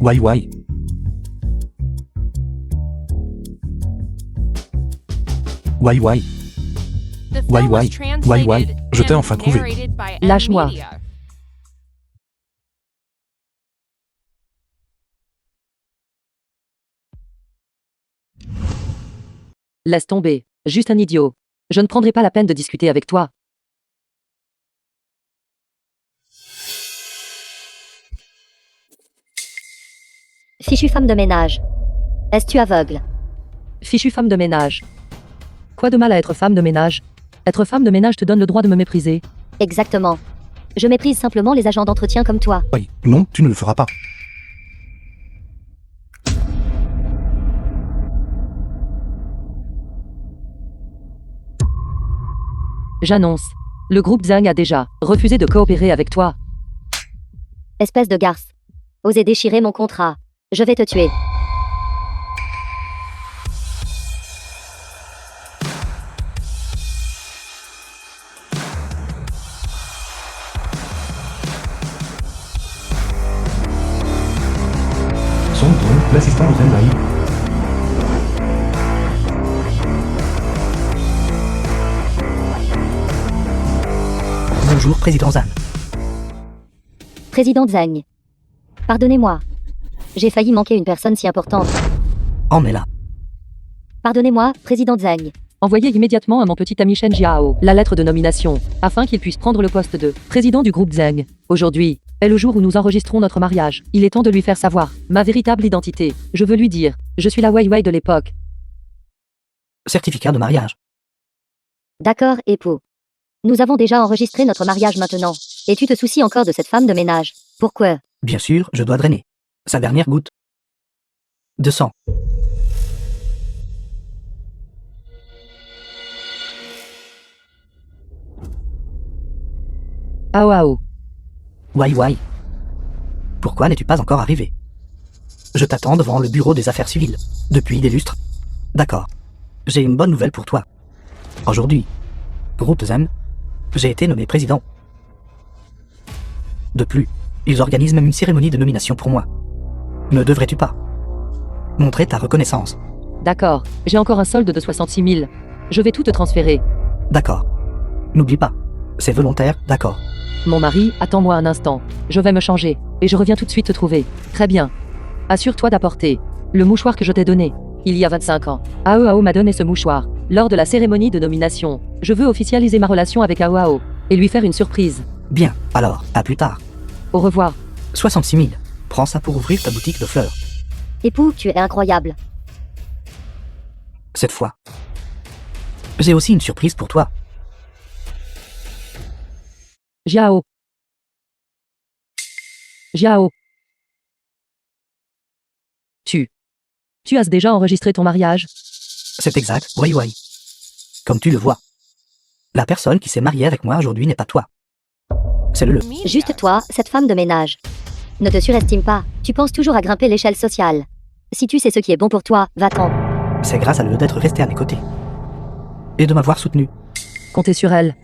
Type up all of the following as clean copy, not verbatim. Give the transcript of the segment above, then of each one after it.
Why why? Why why? Why why? Why why? Je t'ai enfin trouvé. Lâche-moi. Laisse tomber. Juste un idiot. Je ne prendrai pas la peine de discuter avec toi. Fichue femme de ménage. Es-tu aveugle? Fichue femme de ménage. Quoi de mal à être femme de ménage? Être femme de ménage te donne le droit de me mépriser. Exactement. Je méprise simplement les agents d'entretien comme toi. Oui, non, tu ne le feras pas. J'annonce. Le groupe Zhang a déjà refusé de coopérer avec toi. Espèce de garce. Osez déchirer mon contrat. Je vais te tuer. Son ton, l'assistant de Zendai. Bonjour, Président Zhang. Président Zhang. Pardonnez-moi. J'ai failli manquer une personne si importante. En est là. Pardonnez-moi, Président Zhang. Envoyez immédiatement à mon petit ami Shen Jiao la lettre de nomination, afin qu'il puisse prendre le poste de président du groupe Zhang. Aujourd'hui est le jour où nous enregistrons notre mariage. Il est temps de lui faire savoir ma véritable identité. Je veux lui dire, je suis la Wai Wai de l'époque. Certificat de mariage. D'accord, époux. Nous avons déjà enregistré notre mariage maintenant. Et tu te soucies encore de cette femme de ménage. Pourquoi? Bien sûr, je dois drainer. Sa dernière goutte de sang. Ao ao. Why why? Pourquoi n'es-tu pas encore arrivé? Je t'attends devant le bureau des affaires civiles, depuis des lustres. D'accord. J'ai une bonne nouvelle pour toi. Aujourd'hui, groupe Zhang, j'ai été nommé président. De plus, ils organisent même une cérémonie de nomination pour moi. Ne devrais-tu pas montrer ta reconnaissance? D'accord, j'ai encore un solde de 66 000. Je vais tout te transférer. D'accord. N'oublie pas, c'est volontaire, d'accord. Mon mari, attends-moi un instant. Je vais me changer, et je reviens tout de suite te trouver. Très bien. Assure-toi d'apporter le mouchoir que je t'ai donné, il y a 25 ans. Ao m'a donné ce mouchoir, lors de la cérémonie de nomination. Je veux officialiser ma relation avec Ao, et lui faire une surprise. Bien, alors, à plus tard. Au revoir. 66 000. Prends ça pour ouvrir ta boutique de fleurs. Époux, tu es incroyable. Cette fois, j'ai aussi une surprise pour toi. Jiao. Jiao. Tu as déjà enregistré ton mariage? C'est exact, Wai. Comme tu le vois, la personne qui s'est mariée avec moi aujourd'hui n'est pas toi. C'est le. Juste toi, cette femme de ménage. Ne te surestime pas, tu penses toujours à grimper l'échelle sociale. Si tu sais ce qui est bon pour toi, va-t'en. C'est grâce à lui d'être resté à mes côtés. Et de m'avoir soutenu. Comptez sur elle.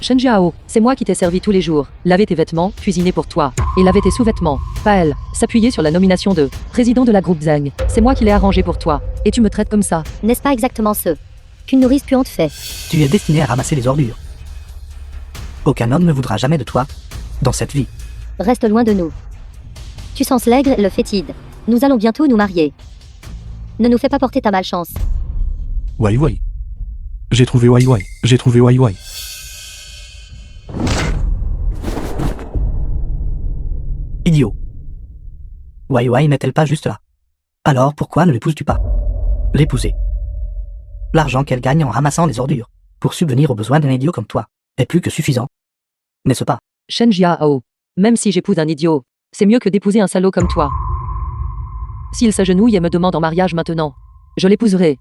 Shen Jiao, c'est moi qui t'ai servi tous les jours, laver tes vêtements, cuisiner pour toi, et laver tes sous-vêtements. Pas elle. S'appuyer sur la nomination de président de la groupe Zhang. C'est moi qui l'ai arrangé pour toi, et tu me traites comme ça. N'est-ce pas exactement ce qu'une nourrice puante fait? Tu es destiné à ramasser les ordures. Aucun homme ne voudra jamais de toi, dans cette vie. Reste loin de nous. Tu sens l'aigre et le fétide. Nous allons bientôt nous marier. Ne nous fais pas porter ta malchance. Why why? J'ai trouvé Why why. J'ai trouvé Why why. Idiot. Wai n'est-elle pas juste là? Alors pourquoi ne l'épouses-tu pas? L'épouser. L'argent qu'elle gagne en ramassant les ordures, pour subvenir aux besoins d'un idiot comme toi, est plus que suffisant. N'est-ce pas? Shen Jiao. Même si j'épouse un idiot, c'est mieux que d'épouser un salaud comme toi. S'il s'agenouille et me demande en mariage maintenant, je l'épouserai.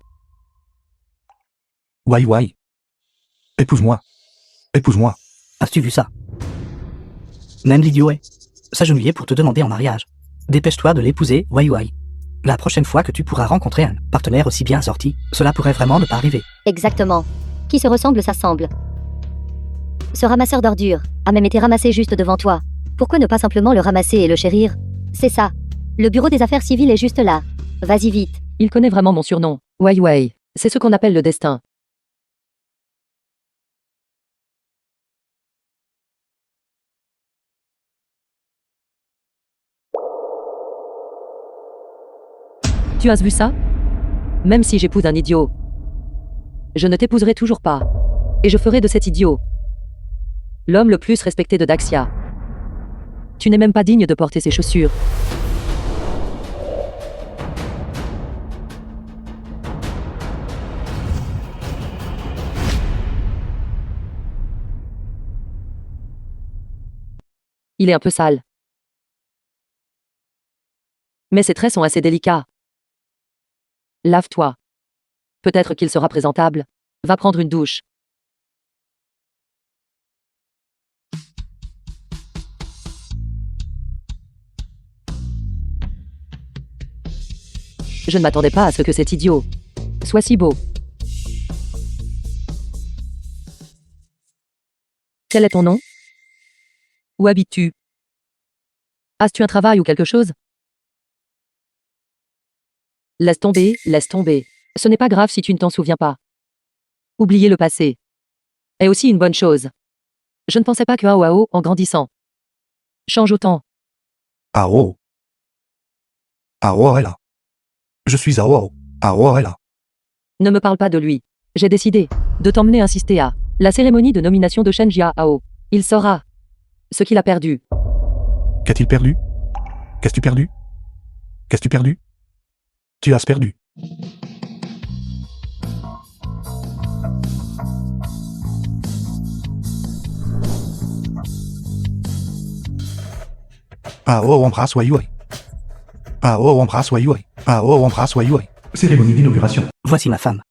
Why why? Épouse-moi. Épouse-moi. As-tu vu ça? Même l'idiot est s'agenouiller pour te demander en mariage. Dépêche-toi de l'épouser, Wai. La prochaine fois que tu pourras rencontrer un partenaire aussi bien sorti, cela pourrait vraiment ne pas arriver. Exactement. Qui se ressemble s'assemble. Ce ramasseur d'ordures a même été ramassé juste devant toi. Pourquoi ne pas simplement le ramasser et le chérir? C'est ça. Le bureau des affaires civiles est juste là. Vas-y vite. Il connaît vraiment mon surnom. Wai Wai. C'est ce qu'on appelle le destin. Tu as vu ça? Même si j'épouse un idiot, je ne t'épouserai toujours pas. Et je ferai de cet idiot l'homme le plus respecté de Daxia. Tu n'es même pas digne de porter ses chaussures. Il est un peu sale. Mais ses traits sont assez délicats. Lave-toi. Peut-être qu'il sera présentable. Va prendre une douche. Je ne m'attendais pas à ce que cet idiot soit si beau. Quel est ton nom? Où habites-tu? As-tu un travail ou quelque chose? Laisse tomber, laisse tomber. Ce n'est pas grave si tu ne t'en souviens pas. Oublier le passé est aussi une bonne chose. Je ne pensais pas que Ao, en grandissant, change autant. Ao. Ao est là. Je suis Ao. Ao est là. Ne me parle pas de lui. J'ai décidé de t'emmener assister à la cérémonie de nomination de Shen Jiao. Il saura ce qu'il a perdu. Qu'a-t-il perdu? Qu'as-tu perdu? Qu'as-tu perdu? Tu as perdu. Ao embrasse Wai Wai. Ao embrasse Wai Wai. Ao embrasse Wai Wai. Cérémonie d'inauguration. Voici ma femme.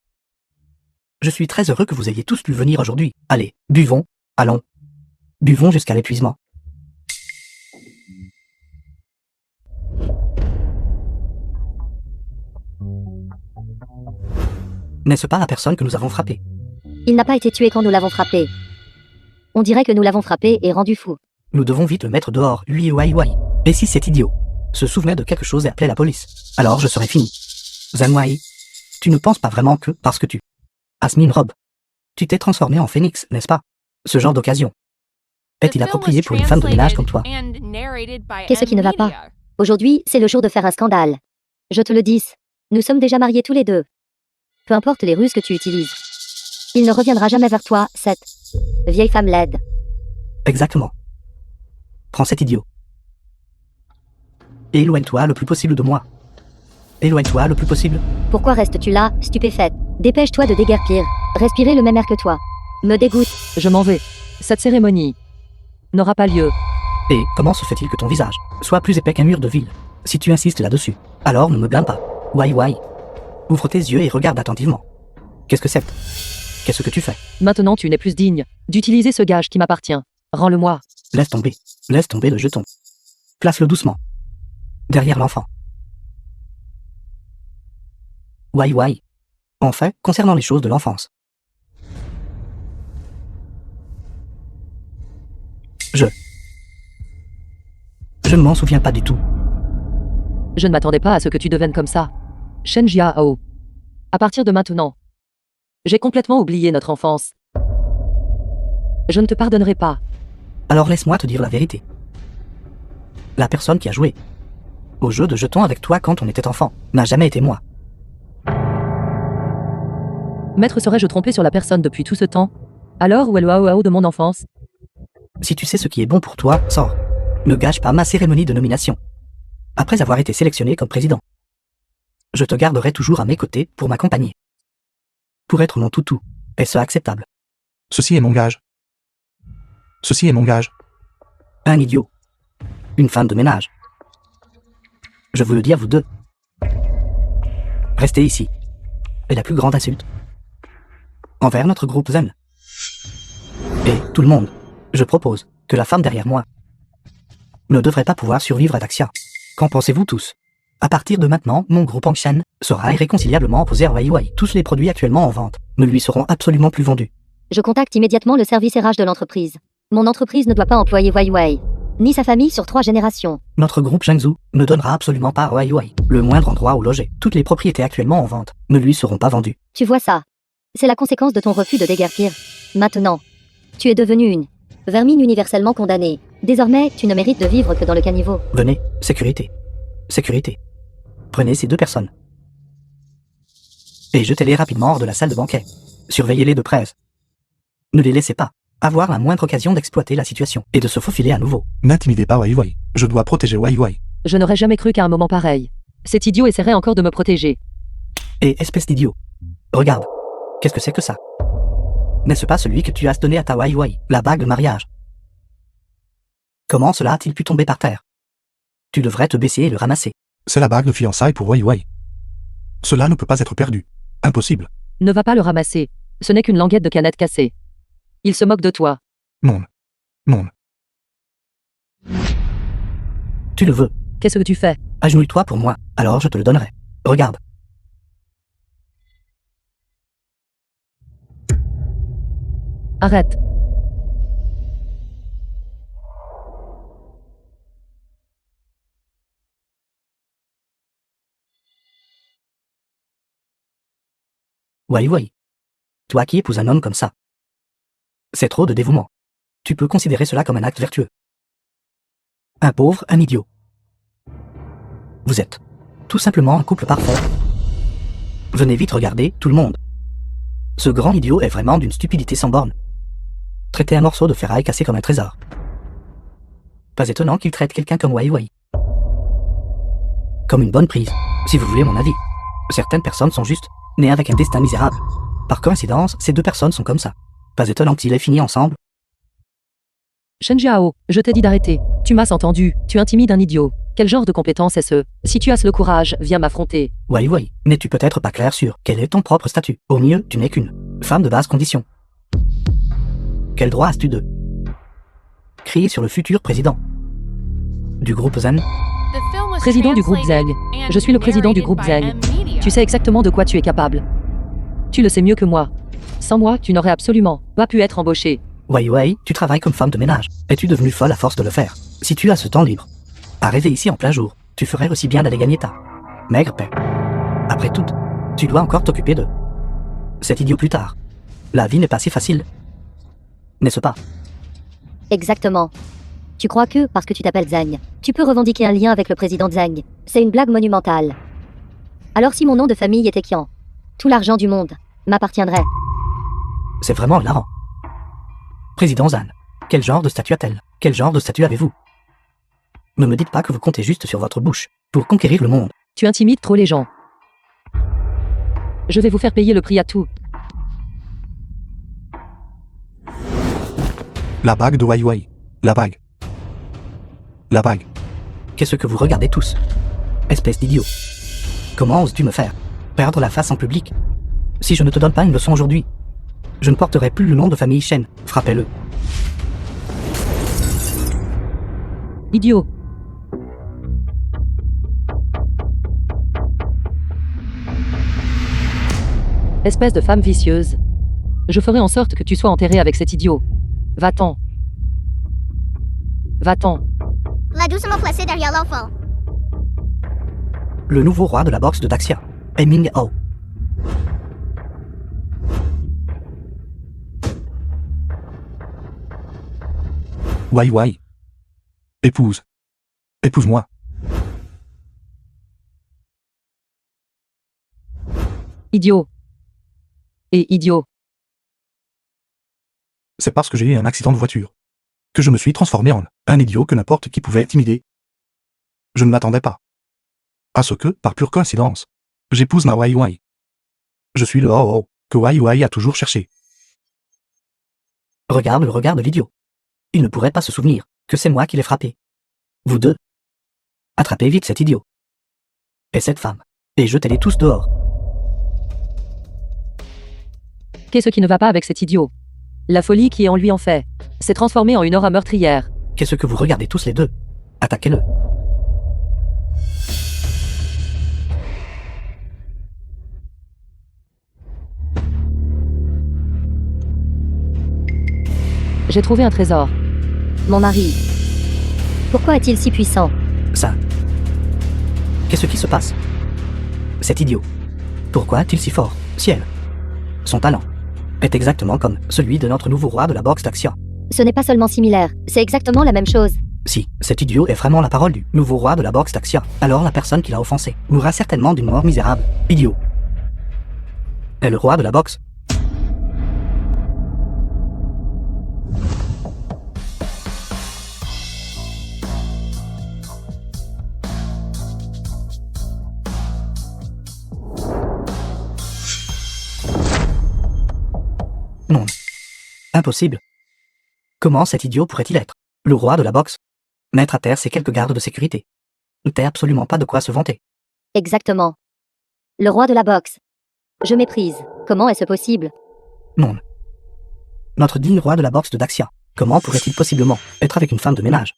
Je suis très heureux que vous ayez tous pu venir aujourd'hui. Allez, buvons, allons. Buvons jusqu'à l'épuisement. N'est-ce pas la personne que nous avons frappée? Il n'a pas été tué quand nous l'avons frappé. On dirait que nous l'avons frappé et rendu fou. Nous devons vite le mettre dehors, lui et Wai Wai. Et si cet idiot se souvenait de quelque chose et appelait la police, alors je serais fini. Zhan Wai, tu ne penses pas vraiment que, parce que tu as mis une robe, tu t'es transformé en phénix, n'est-ce pas? Ce genre d'occasion est-il approprié pour une femme de ménage comme toi? Qu'est-ce qui ne va pas? Aujourd'hui, c'est le jour de faire un scandale. Je te le dis. Nous sommes déjà mariés tous les deux. Peu importe les ruses que tu utilises. Il ne reviendra jamais vers toi, cette vieille femme laide. Exactement. Prends cet idiot. Et éloigne-toi le plus possible de moi. Éloigne-toi le plus possible. Pourquoi restes-tu là, stupéfaite? Dépêche-toi de déguerpir. Respirer le même air que toi. Me dégoûte. Je m'en vais. Cette cérémonie n'aura pas lieu. Et comment se fait-il que ton visage soit plus épais qu'un mur de ville? Si tu insistes là-dessus, alors ne me blâme pas. Wai Wai. Ouvre tes yeux et regarde attentivement. Qu'est-ce que c'est? Qu'est-ce que tu fais? Maintenant tu n'es plus digne d'utiliser ce gage qui m'appartient. Rends-le-moi. Laisse tomber le jeton. Place-le doucement. Derrière l'enfant. Wai Wai. En fait, concernant les choses de l'enfance. Je ne m'en souviens pas du tout. Je ne m'attendais pas à ce que tu deviennes comme ça. Shen Jiao. À partir de maintenant, j'ai complètement oublié notre enfance. Je ne te pardonnerai pas. Alors laisse-moi te dire la vérité. La personne qui a joué au jeu de jetons avec toi quand on était enfant n'a jamais été moi. Maître, serais-je trompé sur la personne depuis tout ce temps? Alors où est le Ao de mon enfance? Si tu sais ce qui est bon pour toi, sors. Ne gâche pas ma cérémonie de nomination. Après avoir été sélectionné comme président, je te garderai toujours à mes côtés pour m'accompagner. Pour être mon toutou. Est-ce acceptable? Ceci est mon gage. Ceci est mon gage. Un idiot. Une femme de ménage. Je vous le dis à vous deux. Restez ici. Et la plus grande insulte envers notre groupe Zen. Et tout le monde, je propose que la femme derrière moi ne devrait pas pouvoir survivre à Daxia. Qu'en pensez-vous tous? À partir de maintenant, mon groupe Angshan sera irréconciliablement opposé à Wai Wai. Tous les produits actuellement en vente ne lui seront absolument plus vendus. Je contacte immédiatement le service RH de l'entreprise. Mon entreprise ne doit pas employer Wai Wai. ni sa famille sur 3 générations. Notre groupe Zhengzhou ne donnera absolument pas à Wai Wai le moindre endroit où loger. Toutes les propriétés actuellement en vente ne lui seront pas vendues. Tu vois ça? C'est la conséquence de ton refus de déguerpir. Maintenant, tu es devenu une vermine universellement condamnée. Désormais, tu ne mérites de vivre que dans le caniveau. Venez, sécurité. Sécurité. Prenez ces 2 personnes. Et jetez-les rapidement hors de la salle de banquet. Surveillez-les de près. Ne les laissez pas avoir la moindre occasion d'exploiter la situation et de se faufiler à nouveau. N'intimidez pas Wai Wai. Je dois protéger Wai Wai. Je n'aurais jamais cru qu'à un moment pareil, cet idiot essaierait encore de me protéger. Et espèce d'idiot. Regarde. Qu'est-ce que c'est que ça? N'est-ce pas celui que tu as donné à ta Wai Wai, la bague de mariage? Comment cela a-t-il pu tomber par terre? Tu devrais te baisser et le ramasser. C'est la bague de fiançailles pour Wai Wai. Cela ne peut pas être perdu. Impossible. Ne va pas le ramasser. Ce n'est qu'une languette de canette cassée. Il se moque de toi. Non. Non. Tu le veux. Qu'est-ce que tu fais? Agenouille-toi pour moi, alors je te le donnerai. Regarde. Arrête. Wai Wai. Toi qui épouses un homme comme ça. C'est trop de dévouement. Tu peux considérer cela comme un acte vertueux. Un pauvre, un idiot. Vous êtes tout simplement un couple parfait. Venez vite regarder, tout le monde. Ce grand idiot est vraiment d'une stupidité sans borne. Traiter un morceau de ferraille cassé comme un trésor. Pas étonnant qu'il traite quelqu'un comme Wai Wai. Comme une bonne prise, si vous voulez mon avis. Certaines personnes sont juste nées avec un destin misérable. Par coïncidence, ces 2 personnes sont comme ça. Pas étonnant qu'ils aient fini ensemble. Shen Jiao, je t'ai dit d'arrêter. Tu m'as entendu, tu intimides un idiot. Quel genre de compétence est-ce? Si tu as le courage, viens m'affronter. Wai Wai, n'es-tu peut-être pas clair sur quel est ton propre statut? Au mieux, tu n'es qu'une femme de basse condition. Quel droit as-tu de crier sur le futur président du groupe Zen? Président du groupe Zeng. Je suis le président du groupe Zeng. Tu sais exactement de quoi tu es capable. Tu le sais mieux que moi. Sans moi, tu n'aurais absolument pas pu être embauché. Wai Wai, tu travailles comme femme de ménage. Es-tu devenue folle à force de le faire? Si tu as ce temps libre à rêver ici en plein jour, tu ferais aussi bien d'aller gagner ta maigre paix. Après tout, tu dois encore t'occuper de cet idiot plus tard. La vie n'est pas si facile. N'est-ce pas? Exactement. Tu crois que, parce que tu t'appelles Zhang, tu peux revendiquer un lien avec le président Zhang? C'est une blague monumentale. Alors si mon nom de famille était Qian, tout l'argent du monde m'appartiendrait. C'est vraiment hilarant. Président Zan, quel genre de statut a-t-elle? Quel genre de statut avez-vous? Ne me dites pas que vous comptez juste sur votre bouche pour conquérir le monde. Tu intimides trop les gens. Je vais vous faire payer le prix à tout. La bague de Wai Wai. La bague. La bague. Qu'est-ce que vous regardez tous? Espèce d'idiot. Comment oses-tu me faire perdre la face en public? Si je ne te donne pas une leçon aujourd'hui, je ne porterai plus le nom de famille Shen. Frappez-le. Idiot. Espèce de femme vicieuse. Je ferai en sorte que tu sois enterré avec cet idiot. Va-t'en. Va-t'en. La douce me placée derrière l'enfant. Le nouveau roi de la boxe de Daxia, Ming Hao. Wai Wai. Épouse. Épouse-moi. Idiot. Et idiot. C'est parce que j'ai eu un accident de voiture que je me suis transformé en un idiot que n'importe qui pouvait intimider. Je ne m'attendais pas à ce que, par pure coïncidence, j'épouse ma Wai Wai. Je suis le oh que Wai Wai a toujours cherché. Regarde le regard de l'idiot. Il ne pourrait pas se souvenir que c'est moi qui l'ai frappé. Vous deux, attrapez vite cet idiot. Et cette femme. Et jetez-les tous dehors. Qu'est-ce qui ne va pas avec cet idiot? La folie qui est en lui en fait s'est transformée en une aura meurtrière. Qu'est-ce que vous regardez tous les deux? Attaquez-le. J'ai trouvé un trésor. Mon mari. Pourquoi est-il si puissant? Ça. Qu'est-ce qui se passe? Cet idiot. Pourquoi est-il si fort? Ciel. Son talent est exactement comme celui de notre nouveau roi de la boxe d'Axia. Ce n'est pas seulement similaire, c'est exactement la même chose. Si cet idiot est vraiment la parole du nouveau roi de la boxe d'Axia, alors la personne qui l'a offensé mourra certainement d'une mort misérable. Idiot. Est le roi de la boxe. Non. Impossible. Comment cet idiot pourrait-il être le roi de la boxe? Mettre à terre ces quelques gardes de sécurité. Ne t'ai absolument pas de quoi se vanter. Exactement. Le roi de la boxe. Je méprise. Comment est-ce possible? Non. Notre digne roi de la boxe de Daxia. Comment pourrait-il possiblement être avec une femme de ménage?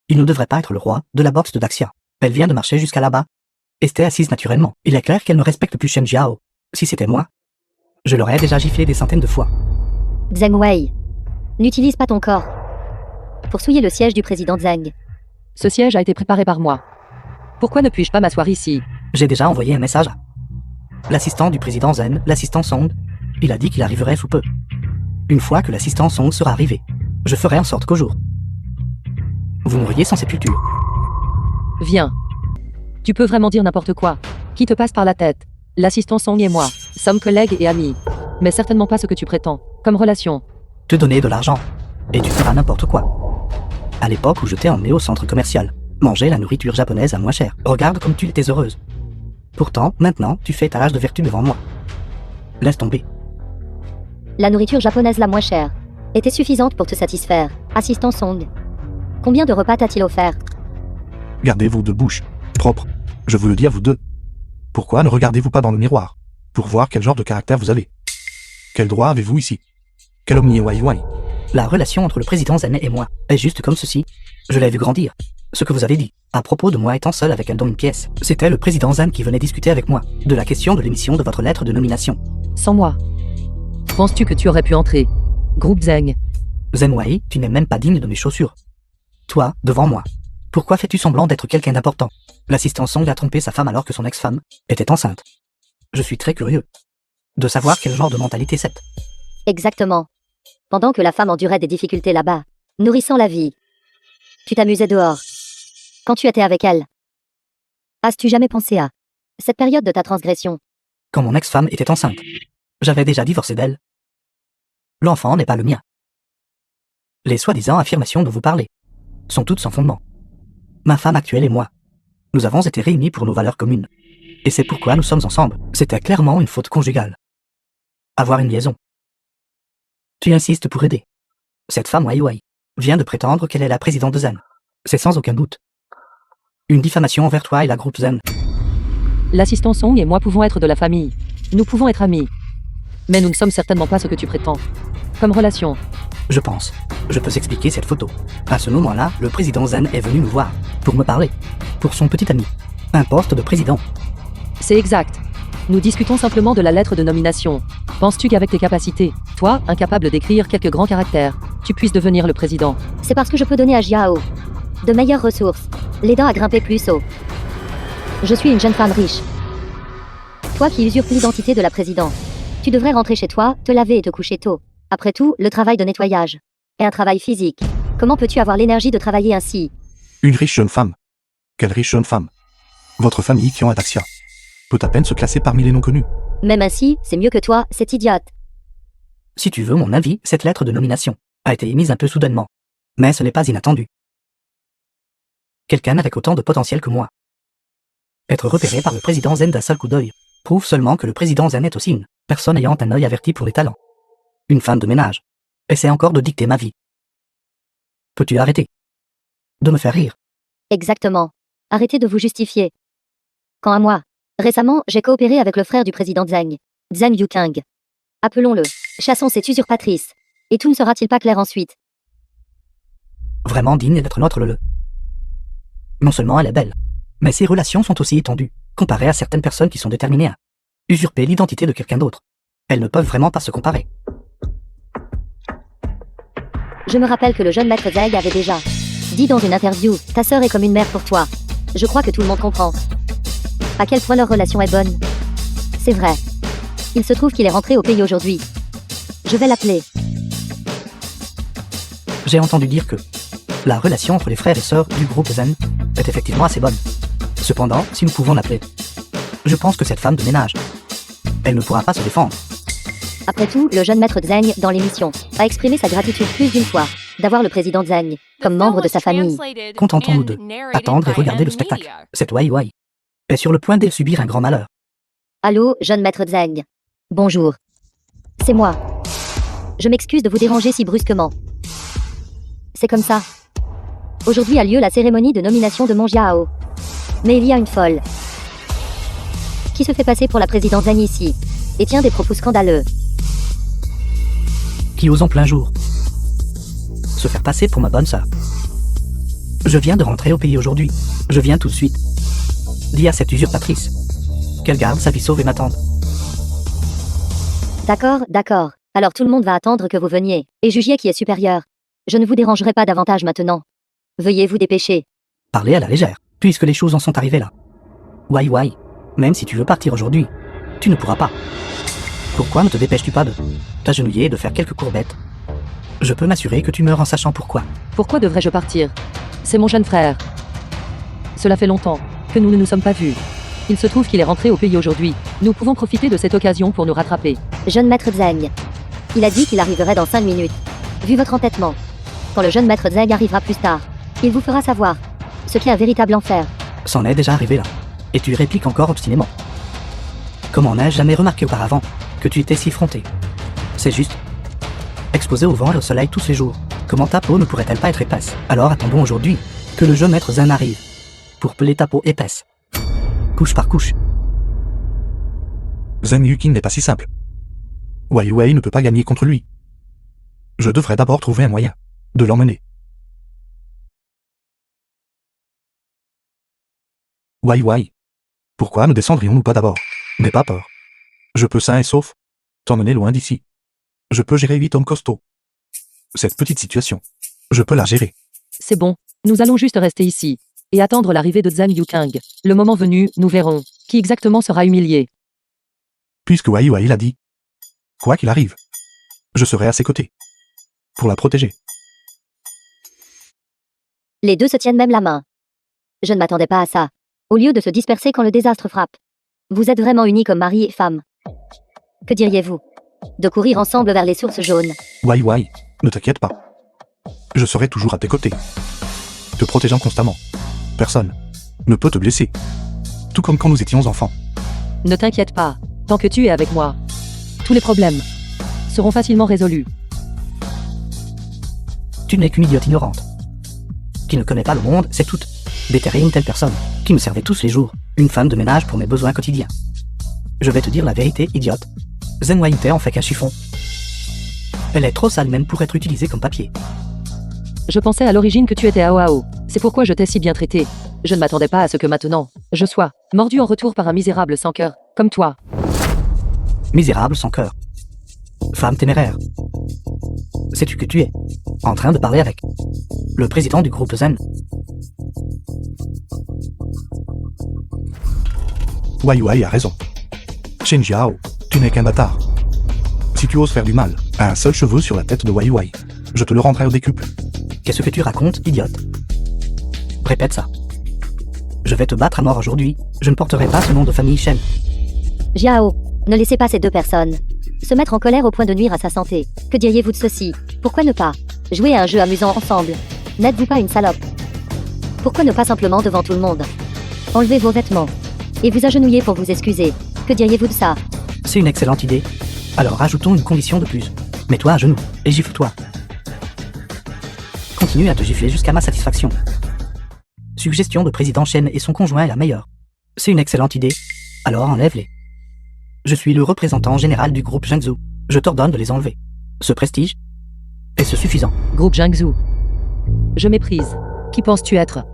Il ne devrait pas être le roi de la boxe de Daxia. Elle vient de marcher jusqu'à là-bas. Était assise naturellement. Il est clair qu'elle ne respecte plus Shen Jiao. Si c'était moi, je l'aurais déjà giflé des centaines de fois. Zheng Wei. N'utilise pas ton corps pour souiller le siège du président Zheng. Ce siège a été préparé par moi. Pourquoi ne puis-je pas m'asseoir ici? J'ai déjà envoyé un message à l'assistant du président Zen, l'assistant Song. Il a dit qu'il arriverait sous peu. Une fois que l'assistant Song sera arrivé, je ferai en sorte qu'au jour vous mourriez sans sépulture. Viens. Tu peux vraiment dire n'importe quoi. Qui te passe par la tête? L'assistant Song et moi sommes collègues et amis. Mais certainement pas ce que tu prétends, comme relation. Te donner de l'argent, et tu feras n'importe quoi. À l'époque où je t'ai emmené au centre commercial, manger la nourriture japonaise à moins cher. Regarde comme tu étais heureuse. Pourtant, maintenant, tu fais étalage de vertu devant moi. Laisse tomber. La nourriture japonaise la moins chère était suffisante pour te satisfaire. Assistant Song. Combien de repas t'a-t-il offert? Gardez vos deux bouches propres. Je vous le dis à vous deux. Pourquoi ne regardez-vous pas dans le miroir pour voir quel genre de caractère vous avez? Quel droit avez-vous ici? Quel omni wai wai? La relation entre le président Zen et moi est juste comme ceci. Je l'ai vu grandir. Ce que vous avez dit, à propos de moi étant seul avec elle dans une pièce, c'était le président Zen qui venait discuter avec moi de la question de l'émission de votre lettre de nomination. Sans moi. Penses-tu que tu aurais pu entrer? Groupe Zheng. Zen Wei, tu n'es même pas digne de mes chaussures. Toi, devant moi. Pourquoi fais-tu semblant d'être quelqu'un d'important? L'assistant Song a trompé sa femme alors que son ex-femme était enceinte. Je suis très curieux de savoir quel genre de mentalité c'est. Exactement. Pendant que la femme endurait des difficultés là-bas, nourrissant la vie, tu t'amusais dehors. Quand tu étais avec elle, as-tu jamais pensé à cette période de ta transgression? Quand mon ex-femme était enceinte, j'avais déjà divorcé d'elle. L'enfant n'est pas le mien. Les soi-disant affirmations dont vous parlez sont toutes sans fondement. Ma femme actuelle et moi, nous avons été réunis pour nos valeurs communes. Et c'est pourquoi nous sommes ensemble. C'était clairement une faute conjugale. Avoir une liaison. Tu insistes pour aider. Cette femme Wai Wai vient de prétendre qu'elle est la présidente de Zen. C'est sans aucun doute une diffamation envers toi et la groupe Zen. L'assistant Song et moi pouvons être de la famille. Nous pouvons être amis. Mais nous ne sommes certainement pas ce que tu prétends. Comme relation. Je pense. Je peux s'expliquer cette photo. À ce moment-là, le président Zen est venu me voir pour me parler. Pour son petit ami. Un poste de président. C'est exact. Nous discutons simplement de la lettre de nomination. Penses-tu qu'avec tes capacités, toi, incapable d'écrire quelques grands caractères, tu puisses devenir le président? C'est parce que je peux donner à Jiao de meilleures ressources, l'aidant à grimper plus haut. Je suis une jeune femme riche. Toi qui usurpes l'identité de la présidente, tu devrais rentrer chez toi, te laver et te coucher tôt. Après tout, le travail de nettoyage est un travail physique. Comment peux-tu avoir l'énergie de travailler ainsi? Une riche jeune femme. Quelle riche jeune femme. Votre famille qui en est Daxia peut à peine se classer parmi les non connus. Même ainsi, c'est mieux que toi, cette idiote. Si tu veux mon avis, cette lettre de nomination a été émise un peu soudainement. Mais ce n'est pas inattendu. Quelqu'un avec autant de potentiel que moi. Être repéré par le président Zen d'un seul coup d'œil prouve seulement que le président Zen est aussi une personne ayant un œil averti pour les talents. Une femme de ménage. Essaie encore de dicter ma vie. Peux-tu arrêter de me faire rire? Exactement. Arrêtez de vous justifier. Quant à moi, récemment, j'ai coopéré avec le frère du président Zheng, Zheng Yukang. Appelons-le. Chassons cette usurpatrice. Et tout ne sera-t-il pas clair ensuite? Vraiment digne d'être notre Lele. Non seulement elle est belle, mais ses relations sont aussi étendues, comparées à certaines personnes qui sont déterminées à usurper l'identité de quelqu'un d'autre. Elles ne peuvent vraiment pas se comparer. Je me rappelle que le jeune maître Zheng avait déjà Dit dans une interview, ta sœur est comme une mère pour toi. Je crois que tout le monde comprend. À quel point leur relation est bonne. C'est vrai. Il se trouve qu'il est rentré au pays aujourd'hui. Je vais l'appeler. J'ai entendu dire que la relation entre les frères et sœurs du groupe Zen est effectivement assez bonne. Cependant, si nous pouvons l'appeler, je pense que cette femme de ménage, elle ne pourra pas se défendre. Après tout, le jeune maître Zeng, dans l'émission, a exprimé sa gratitude plus d'une fois d'avoir le président Zeng comme membre de sa famille. Contentons-nous de attendre et regarder le spectacle. Cette Wai Wai est sur le point de subir un grand malheur. Allô, jeune maître Zeng. Bonjour. C'est moi. Je m'excuse de vous déranger si brusquement. C'est comme ça. Aujourd'hui a lieu la cérémonie de nomination de Mon Jiao. Mais il y a une folle qui se fait passer pour la présidente Zeng ici et tient des propos scandaleux. Qui ose en plein jour se faire passer pour ma bonne sœur. Je viens de rentrer au pays aujourd'hui. Je viens tout de suite. Dis à cette usurpatrice qu'elle garde sa vie sauve et m'attende. D'accord, d'accord. Alors tout le monde va attendre que vous veniez et jugiez qui est supérieur. Je ne vous dérangerai pas davantage maintenant. Veuillez vous dépêcher. Parlez à la légère, puisque les choses en sont arrivées là. Wai Wai, même si tu veux partir aujourd'hui, tu ne pourras pas. Pourquoi ne te dépêches-tu pas de t'agenouiller et de faire quelques courbettes? Je peux m'assurer que tu meurs en sachant pourquoi. Pourquoi devrais-je partir? C'est mon jeune frère. Cela fait longtemps que nous ne nous sommes pas vus. Il se trouve qu'il est rentré au pays aujourd'hui. Nous pouvons profiter de cette occasion pour nous rattraper. Jeune maître Zeng. Il a dit qu'il arriverait dans 5 minutes. Vu votre entêtement. Quand le jeune maître Zeng arrivera plus tard, il vous fera savoir ce qui est un véritable enfer. C'en est déjà arrivé là. Et tu répliques encore obstinément. Comment n'ai-je jamais remarqué auparavant que tu étais si fronté? C'est juste. Exposé au vent et au soleil tous les jours, comment ta peau ne pourrait-elle pas être épaisse? Alors attendons aujourd'hui que le jeune maître Zen arrive pour peler ta peau épaisse. Couche par couche. Zen Yukin n'est pas si simple. Wai Wai ne peut pas gagner contre lui. Je devrais d'abord trouver un moyen de l'emmener. Wai Wai. Pourquoi ne descendrions-nous pas d'abord? N'aie pas peur. Je peux sain et sauf t'emmener loin d'ici. Je peux gérer 8 hommes costauds. Cette petite situation, je peux la gérer. C'est bon, nous allons juste rester ici et attendre l'arrivée de Zhang Yukang. Le moment venu, nous verrons qui exactement sera humilié. Puisque Wai Wai l'a dit, quoi qu'il arrive, je serai à ses côtés pour la protéger. Les deux se tiennent même la main. Je ne m'attendais pas à ça. Au lieu de se disperser quand le désastre frappe. Vous êtes vraiment unis comme mari et femme. Que diriez-vous de courir ensemble vers les sources jaunes? Wai Wai, ne t'inquiète pas. Je serai toujours à tes côtés, te protégeant constamment. Personne ne peut te blesser. Tout comme quand nous étions enfants. Ne t'inquiète pas, tant que tu es avec moi. Tous les problèmes seront facilement résolus. Tu n'es qu'une idiote ignorante qui ne connaît pas le monde, c'est toute. Déterrer une telle personne qui me servait tous les jours, une femme de ménage pour mes besoins quotidiens. Je vais te dire la vérité, idiote. Zen Wai en fait qu'un chiffon. Elle est trop sale même pour être utilisée comme papier. Je pensais à l'origine que tu étais Ao. C'est pourquoi je t'ai si bien traité. Je ne m'attendais pas à ce que maintenant, je sois mordu en retour par un misérable sans cœur, comme toi. Misérable sans cœur. Femme téméraire. Sais-tu que tu es en train de parler avec le président du groupe Zen? Wai Wai a raison. Shen Jiao, tu n'es qu'un bâtard. Si tu oses faire du mal à un seul cheveu sur la tête de Wai Wai, je te le rendrai au décuple. Qu'est-ce que tu racontes, idiote? Répète ça. Je vais te battre à mort aujourd'hui. Je ne porterai pas ce nom de famille Shen. Jiao, ne laissez pas ces deux personnes se mettre en colère au point de nuire à sa santé. Que diriez-vous de ceci? Pourquoi ne pas jouer à un jeu amusant ensemble? N'êtes-vous pas une salope? Pourquoi ne pas simplement devant tout le monde enlever vos vêtements et vous agenouiller pour vous excuser? Que diriez-vous de ça? C'est une excellente idée. Alors ajoutons une condition de plus. Mets-toi à genoux et gifle-toi. Continue à te gifler jusqu'à ma satisfaction. Suggestion de président Shen et son conjoint est la meilleure. C'est une excellente idée. Alors enlève-les. Je suis le représentant général du groupe Jiangsu. Je t'ordonne de les enlever. Ce prestige est-ce suffisant? Groupe Jiangsu. Je méprise. Qui penses-tu être?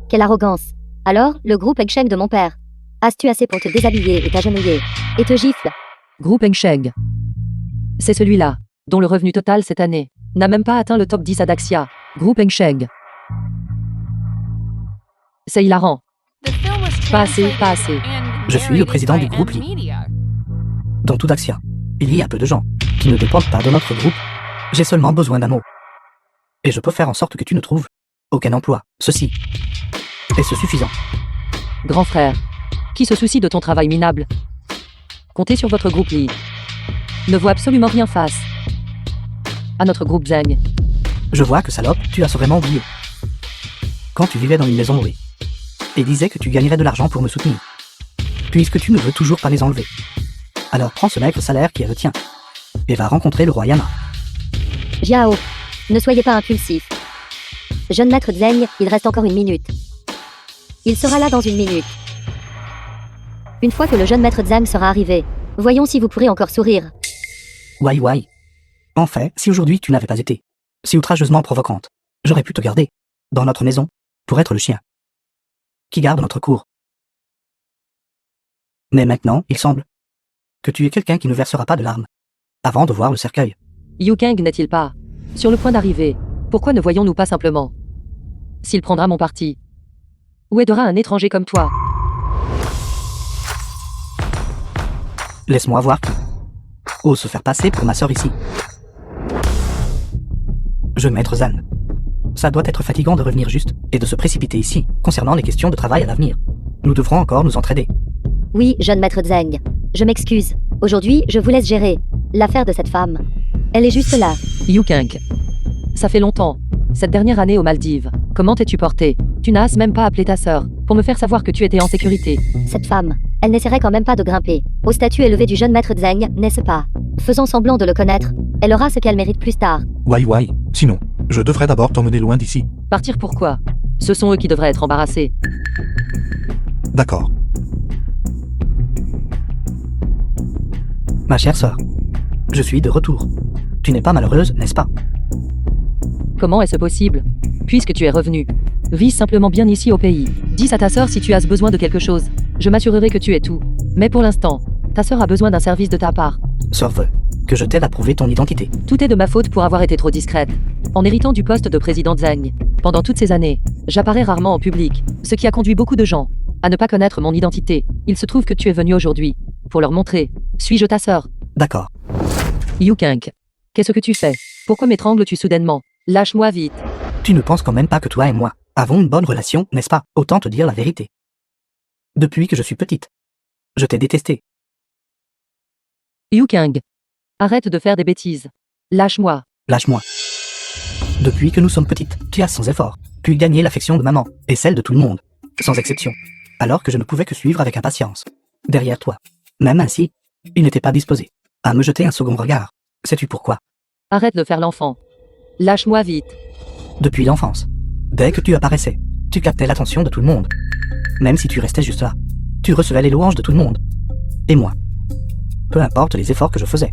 Quelle arrogance. Alors, le groupe Engsheng de mon père. As-tu assez pour te déshabiller et t'agenouiller et te gifle? Groupe Engsheng. C'est celui-là, dont le revenu total cette année n'a même pas atteint le top 10 à Daxia. Groupe Engsheng. C'est hilarant. Pas assez, pas assez. Je suis le président du groupe Lee. Dans toute Axia, il y a peu de gens qui ne dépendent pas de notre groupe. J'ai seulement besoin d'un mot. Et je peux faire en sorte que tu ne trouves aucun emploi. Ceci est-ce suffisant? Grand frère, qui se soucie de ton travail minable? Comptez sur votre groupe Lee. Ne voit absolument rien face à notre groupe Zeng. Je vois que salope, tu as vraiment oublié. Quand tu vivais dans une maison louée, et disais que tu gagnerais de l'argent pour me soutenir. Puisque tu ne veux toujours pas les enlever. Alors prends ce maigre salaire qui est le tien, et va rencontrer le roi Yama. Jiao, ne soyez pas impulsif. Jeune maître Zeng, il reste encore 1 minute. Il sera là dans 1 minute. Une fois que le jeune maître Zeng sera arrivé, voyons si vous pourrez encore sourire. Wai. En fait, si aujourd'hui tu n'avais pas été si outrageusement provocante, j'aurais pu te garder dans notre maison pour être le chien qui garde notre cour. Mais maintenant, il semble que tu es quelqu'un qui ne versera pas de larmes avant de voir le cercueil. Yu Kang n'est-il pas sur le point d'arriver? Pourquoi ne voyons-nous pas simplement s'il prendra mon parti ou aidera un étranger comme toi? Laisse-moi voir qui ose se faire passer pour ma sœur ici. Jeune maître Zan. Ça doit être fatigant de revenir juste et de se précipiter ici concernant les questions de travail à l'avenir. Nous devrons encore nous entraider. Oui, jeune maître Zeng. Je m'excuse. Aujourd'hui, je vous laisse gérer l'affaire de cette femme. Elle est juste là. Yu Kang. Ça fait longtemps. Cette dernière année aux Maldives. Comment t'es-tu porté? Tu n'as même pas appelé ta sœur pour me faire savoir que tu étais en sécurité. Cette femme, elle n'essaierait quand même pas de grimper au statut élevé du jeune maître Zeng, n'est-ce pas? Faisant semblant de le connaître, elle aura ce qu'elle mérite plus tard. Wai. Sinon, je devrais d'abord t'emmener loin d'ici. Partir pourquoi? Ce sont eux qui devraient être embarrassés. D'accord. Ma chère sœur, je suis de retour. Tu n'es pas malheureuse, n'est-ce pas? Comment est-ce possible? Puisque tu es revenu. Vis simplement bien ici au pays. Dis à ta sœur si tu as besoin de quelque chose. Je m'assurerai que tu aies tout. Mais pour l'instant, ta sœur a besoin d'un service de ta part. Sœur veut que je t'aide à prouver ton identité. Tout est de ma faute pour avoir été trop discrète. En héritant du poste de président Zeng, pendant toutes ces années, j'apparais rarement en public, ce qui a conduit beaucoup de gens à ne pas connaître mon identité. Il se trouve que tu es venu aujourd'hui pour leur montrer. Suis-je ta sœur? D'accord. Yu Kang. Qu'est-ce que tu fais? Pourquoi m'étrangles-tu soudainement? Lâche-moi vite. Tu ne penses quand même pas que toi et moi avons une bonne relation, n'est-ce pas? Autant te dire la vérité. Depuis que je suis petite, je t'ai détesté. Yu Kang. Arrête de faire des bêtises. Lâche-moi. Lâche-moi. Depuis que nous sommes petites, tu as sans effort pu gagner l'affection de maman et celle de tout le monde, sans exception. Alors que je ne pouvais que suivre avec impatience derrière toi. Même ainsi, il n'était pas disposé à me jeter un second regard. Sais-tu pourquoi? Arrête de faire l'enfant. Lâche-moi vite. Depuis l'enfance, dès que tu apparaissais, tu captais l'attention de tout le monde. Même si tu restais juste là, tu recevais les louanges de tout le monde. Et moi, peu importe les efforts que je faisais,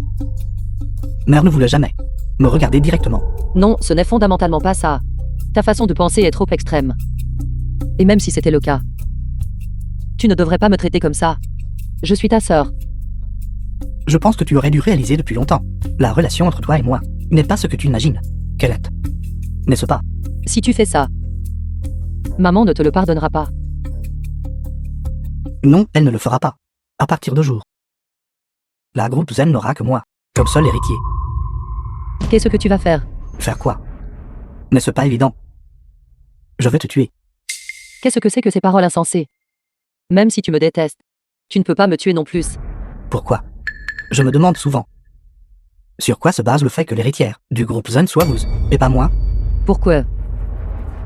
mère ne voulait jamais me regarder directement. Non, ce n'est fondamentalement pas ça. Ta façon de penser est trop extrême. Et même si c'était le cas, tu ne devrais pas me traiter comme ça. Je suis ta sœur. Je pense que tu aurais dû réaliser depuis longtemps. La relation entre toi et moi n'est pas ce que tu imagines qu'elle est. N'est-ce pas? Si tu fais ça, maman ne te le pardonnera pas. Non, elle ne le fera pas. À partir de jour. La groupe Zen n'aura que moi, comme seul héritier. Qu'est-ce que tu vas faire? Faire quoi? N'est-ce pas évident? Je vais te tuer. Qu'est-ce que c'est que ces paroles insensées? Même si tu me détestes, tu ne peux pas me tuer non plus. Pourquoi? Je me demande souvent. Sur quoi se base le fait que l'héritière du groupe Zen soit vous, et pas moi? Pourquoi?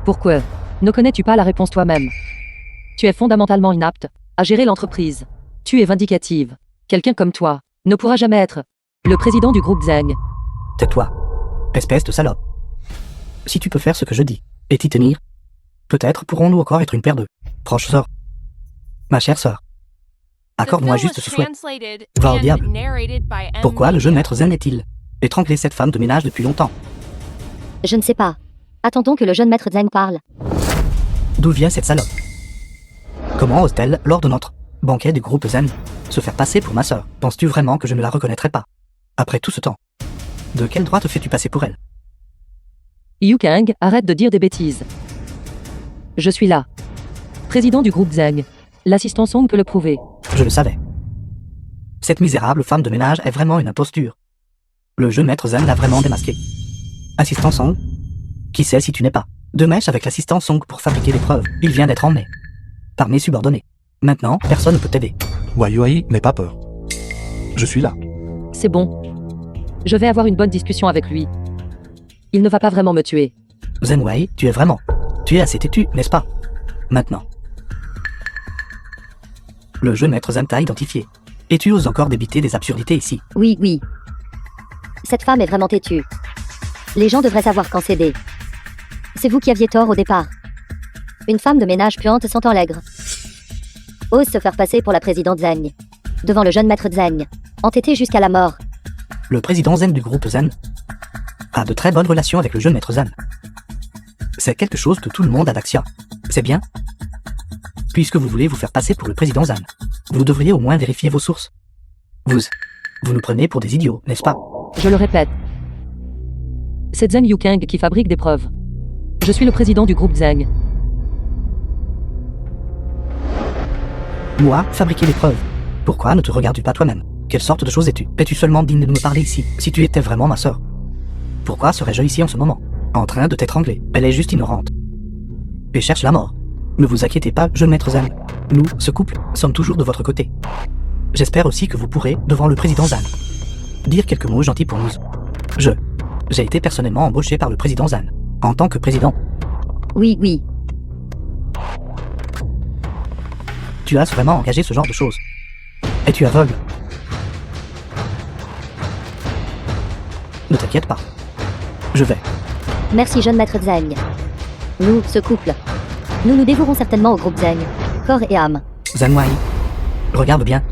Pourquoi? Ne connais-tu pas la réponse toi-même? Tu es fondamentalement inapte à gérer l'entreprise. Tu es vindicative. Quelqu'un comme toi ne pourra jamais être le président du groupe Zeng. Tais-toi, espèce de salope. Si tu peux faire ce que je dis, et t'y tenir, peut-être pourrons-nous encore être une paire de proches sœurs. Ma chère sœur, accorde-moi juste ce souhait. Va au diable. Pourquoi le jeune maître Zen est-il étranglé cette femme de ménage depuis longtemps? Je ne sais pas. Attendons que le jeune maître Zeng parle. D'où vient cette salope? Comment ose-t-elle, lors de notre banquet du groupe Zen, se faire passer pour ma sœur? Penses-tu vraiment que je ne la reconnaîtrais pas? Après tout ce temps, de quel droit te fais-tu passer pour elle? Yu Kang, arrête de dire des bêtises. Je suis là président du groupe Zeng. L'assistant Song peut le prouver. Je le savais. Cette misérable femme de ménage est vraiment une imposture. Le jeune maître Zen l'a vraiment démasqué. Assistant Song? Qui sait si tu n'es pas de mèche avec l'assistant Song pour fabriquer des preuves. Il vient d'être emmené par mes subordonnés. Maintenant, personne ne peut t'aider. Wai Wai, n'aie pas peur. Je suis là. C'est bon. Je vais avoir une bonne discussion avec lui. Il ne va pas vraiment me tuer. Zen Wei, tu es assez têtu, n'est-ce pas? Maintenant. Le jeune maître Zen t'a identifié. Et tu oses encore débiter des absurdités ici. Oui, oui. Cette femme est vraiment têtue. Les gens devraient savoir quand céder. C'est vous qui aviez tort au départ. Une femme de ménage puante sentant l'aigre ose se faire passer pour la présidente Zeng. Devant le jeune maître Zeng. Entêté jusqu'à la mort. Le président Zen du groupe Zen a de très bonnes relations avec le jeune maître Zen. C'est quelque chose que tout le monde a d'Axia. C'est bien. Puisque vous voulez vous faire passer pour le président Zen, vous devriez au moins vérifier vos sources. Vous nous prenez pour des idiots, n'est-ce pas? Je le répète. C'est Zeng Yukeng qui fabrique des preuves. Je suis le président du groupe Zeng. Moi, fabriquer des preuves. Pourquoi ne te regardes-tu pas toi-même? Quelle sorte de choses es-tu? Es-tu seulement digne de me parler ici? Si tu étais vraiment ma sœur, pourquoi serais-je ici en ce moment, en train de t'étrangler? Elle est juste ignorante et cherche la mort. Ne vous inquiétez pas, jeune maître Zan. Nous, ce couple, sommes toujours de votre côté. J'espère aussi que vous pourrez, devant le président Zan, dire quelques mots gentils pour nous. J'ai été personnellement embauché par le président Zan, en tant que président. Oui, oui. Tu as vraiment engagé ce genre de choses. Es-tu aveugle? Ne t'inquiète pas. Je vais. Merci, jeune maître Zeng. Nous, ce couple, nous nous dévouerons certainement au groupe Zeng, corps et âme. Zanwai, regarde bien.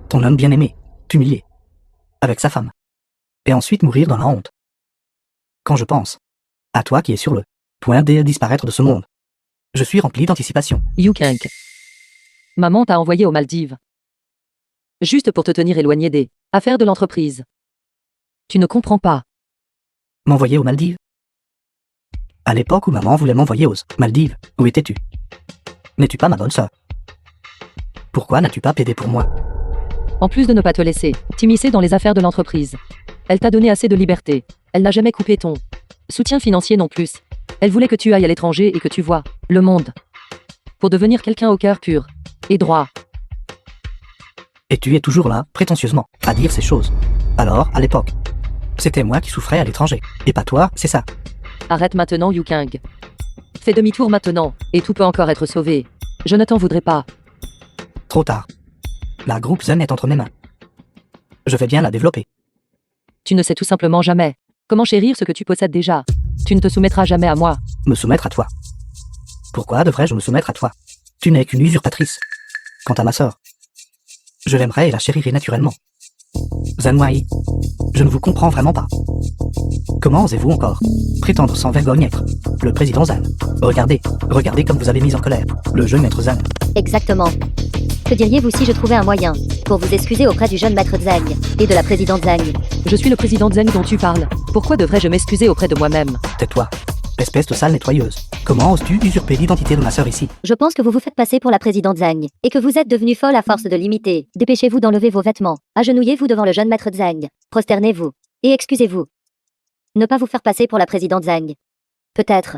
Ton homme bien-aimé, t'humilier. Avec sa femme. Et ensuite mourir dans la honte. Quand je pense à toi qui es sur le point de disparaître de ce monde, je suis rempli d'anticipation. Yukeng. Maman t'a envoyé aux Maldives. Juste pour te tenir éloigné des affaires de l'entreprise. Tu ne comprends pas. M'envoyer aux Maldives? À l'époque où maman voulait m'envoyer aux Maldives, où étais-tu? N'es-tu pas ma bonne sœur? Pourquoi n'as-tu pas plaidé pour moi? En plus de ne pas te laisser t'immiscer dans les affaires de l'entreprise, elle t'a donné assez de liberté. Elle n'a jamais coupé ton soutien financier non plus. Elle voulait que tu ailles à l'étranger et que tu vois le monde. Pour devenir quelqu'un au cœur pur et droit. Et tu es toujours là, prétentieusement, à dire ces choses. Alors, à l'époque, c'était moi qui souffrais à l'étranger. Et pas toi, c'est ça. Arrête maintenant, Yukeng. Fais demi-tour maintenant, et tout peut encore être sauvé. Je ne t'en voudrais pas. Trop tard. La groupe Zen est entre mes mains. Je vais bien la développer. Tu ne sais tout simplement jamais comment chérir ce que tu possèdes déjà. Tu ne te soumettras jamais à moi. Me soumettre à toi? Pourquoi devrais-je me soumettre à toi? Tu n'es qu'une usurpatrice. Quant à ma sœur, je l'aimerais et la chérirai naturellement. Zanwai, je ne vous comprends vraiment pas. Comment osez-vous encore prétendre sans vergogne être le président Zan? Regardez comme vous avez mis en colère le jeune maître Zan. Exactement. Que diriez-vous si je trouvais un moyen pour vous excuser auprès du jeune maître Zeng et de la présidente Zeng? Je suis le président Zeng dont tu parles. Pourquoi devrais-je m'excuser auprès de moi-même? Tais-toi, espèce de sale nettoyeuse. Comment oses-tu usurper l'identité de ma sœur ici? Je pense que vous vous faites passer pour la présidente Zeng et que vous êtes devenue folle à force de l'imiter. Dépêchez-vous d'enlever vos vêtements. Agenouillez-vous devant le jeune maître Zeng. Prosternez-vous. Et excusez-vous. Ne pas vous faire passer pour la présidente Zeng. Peut-être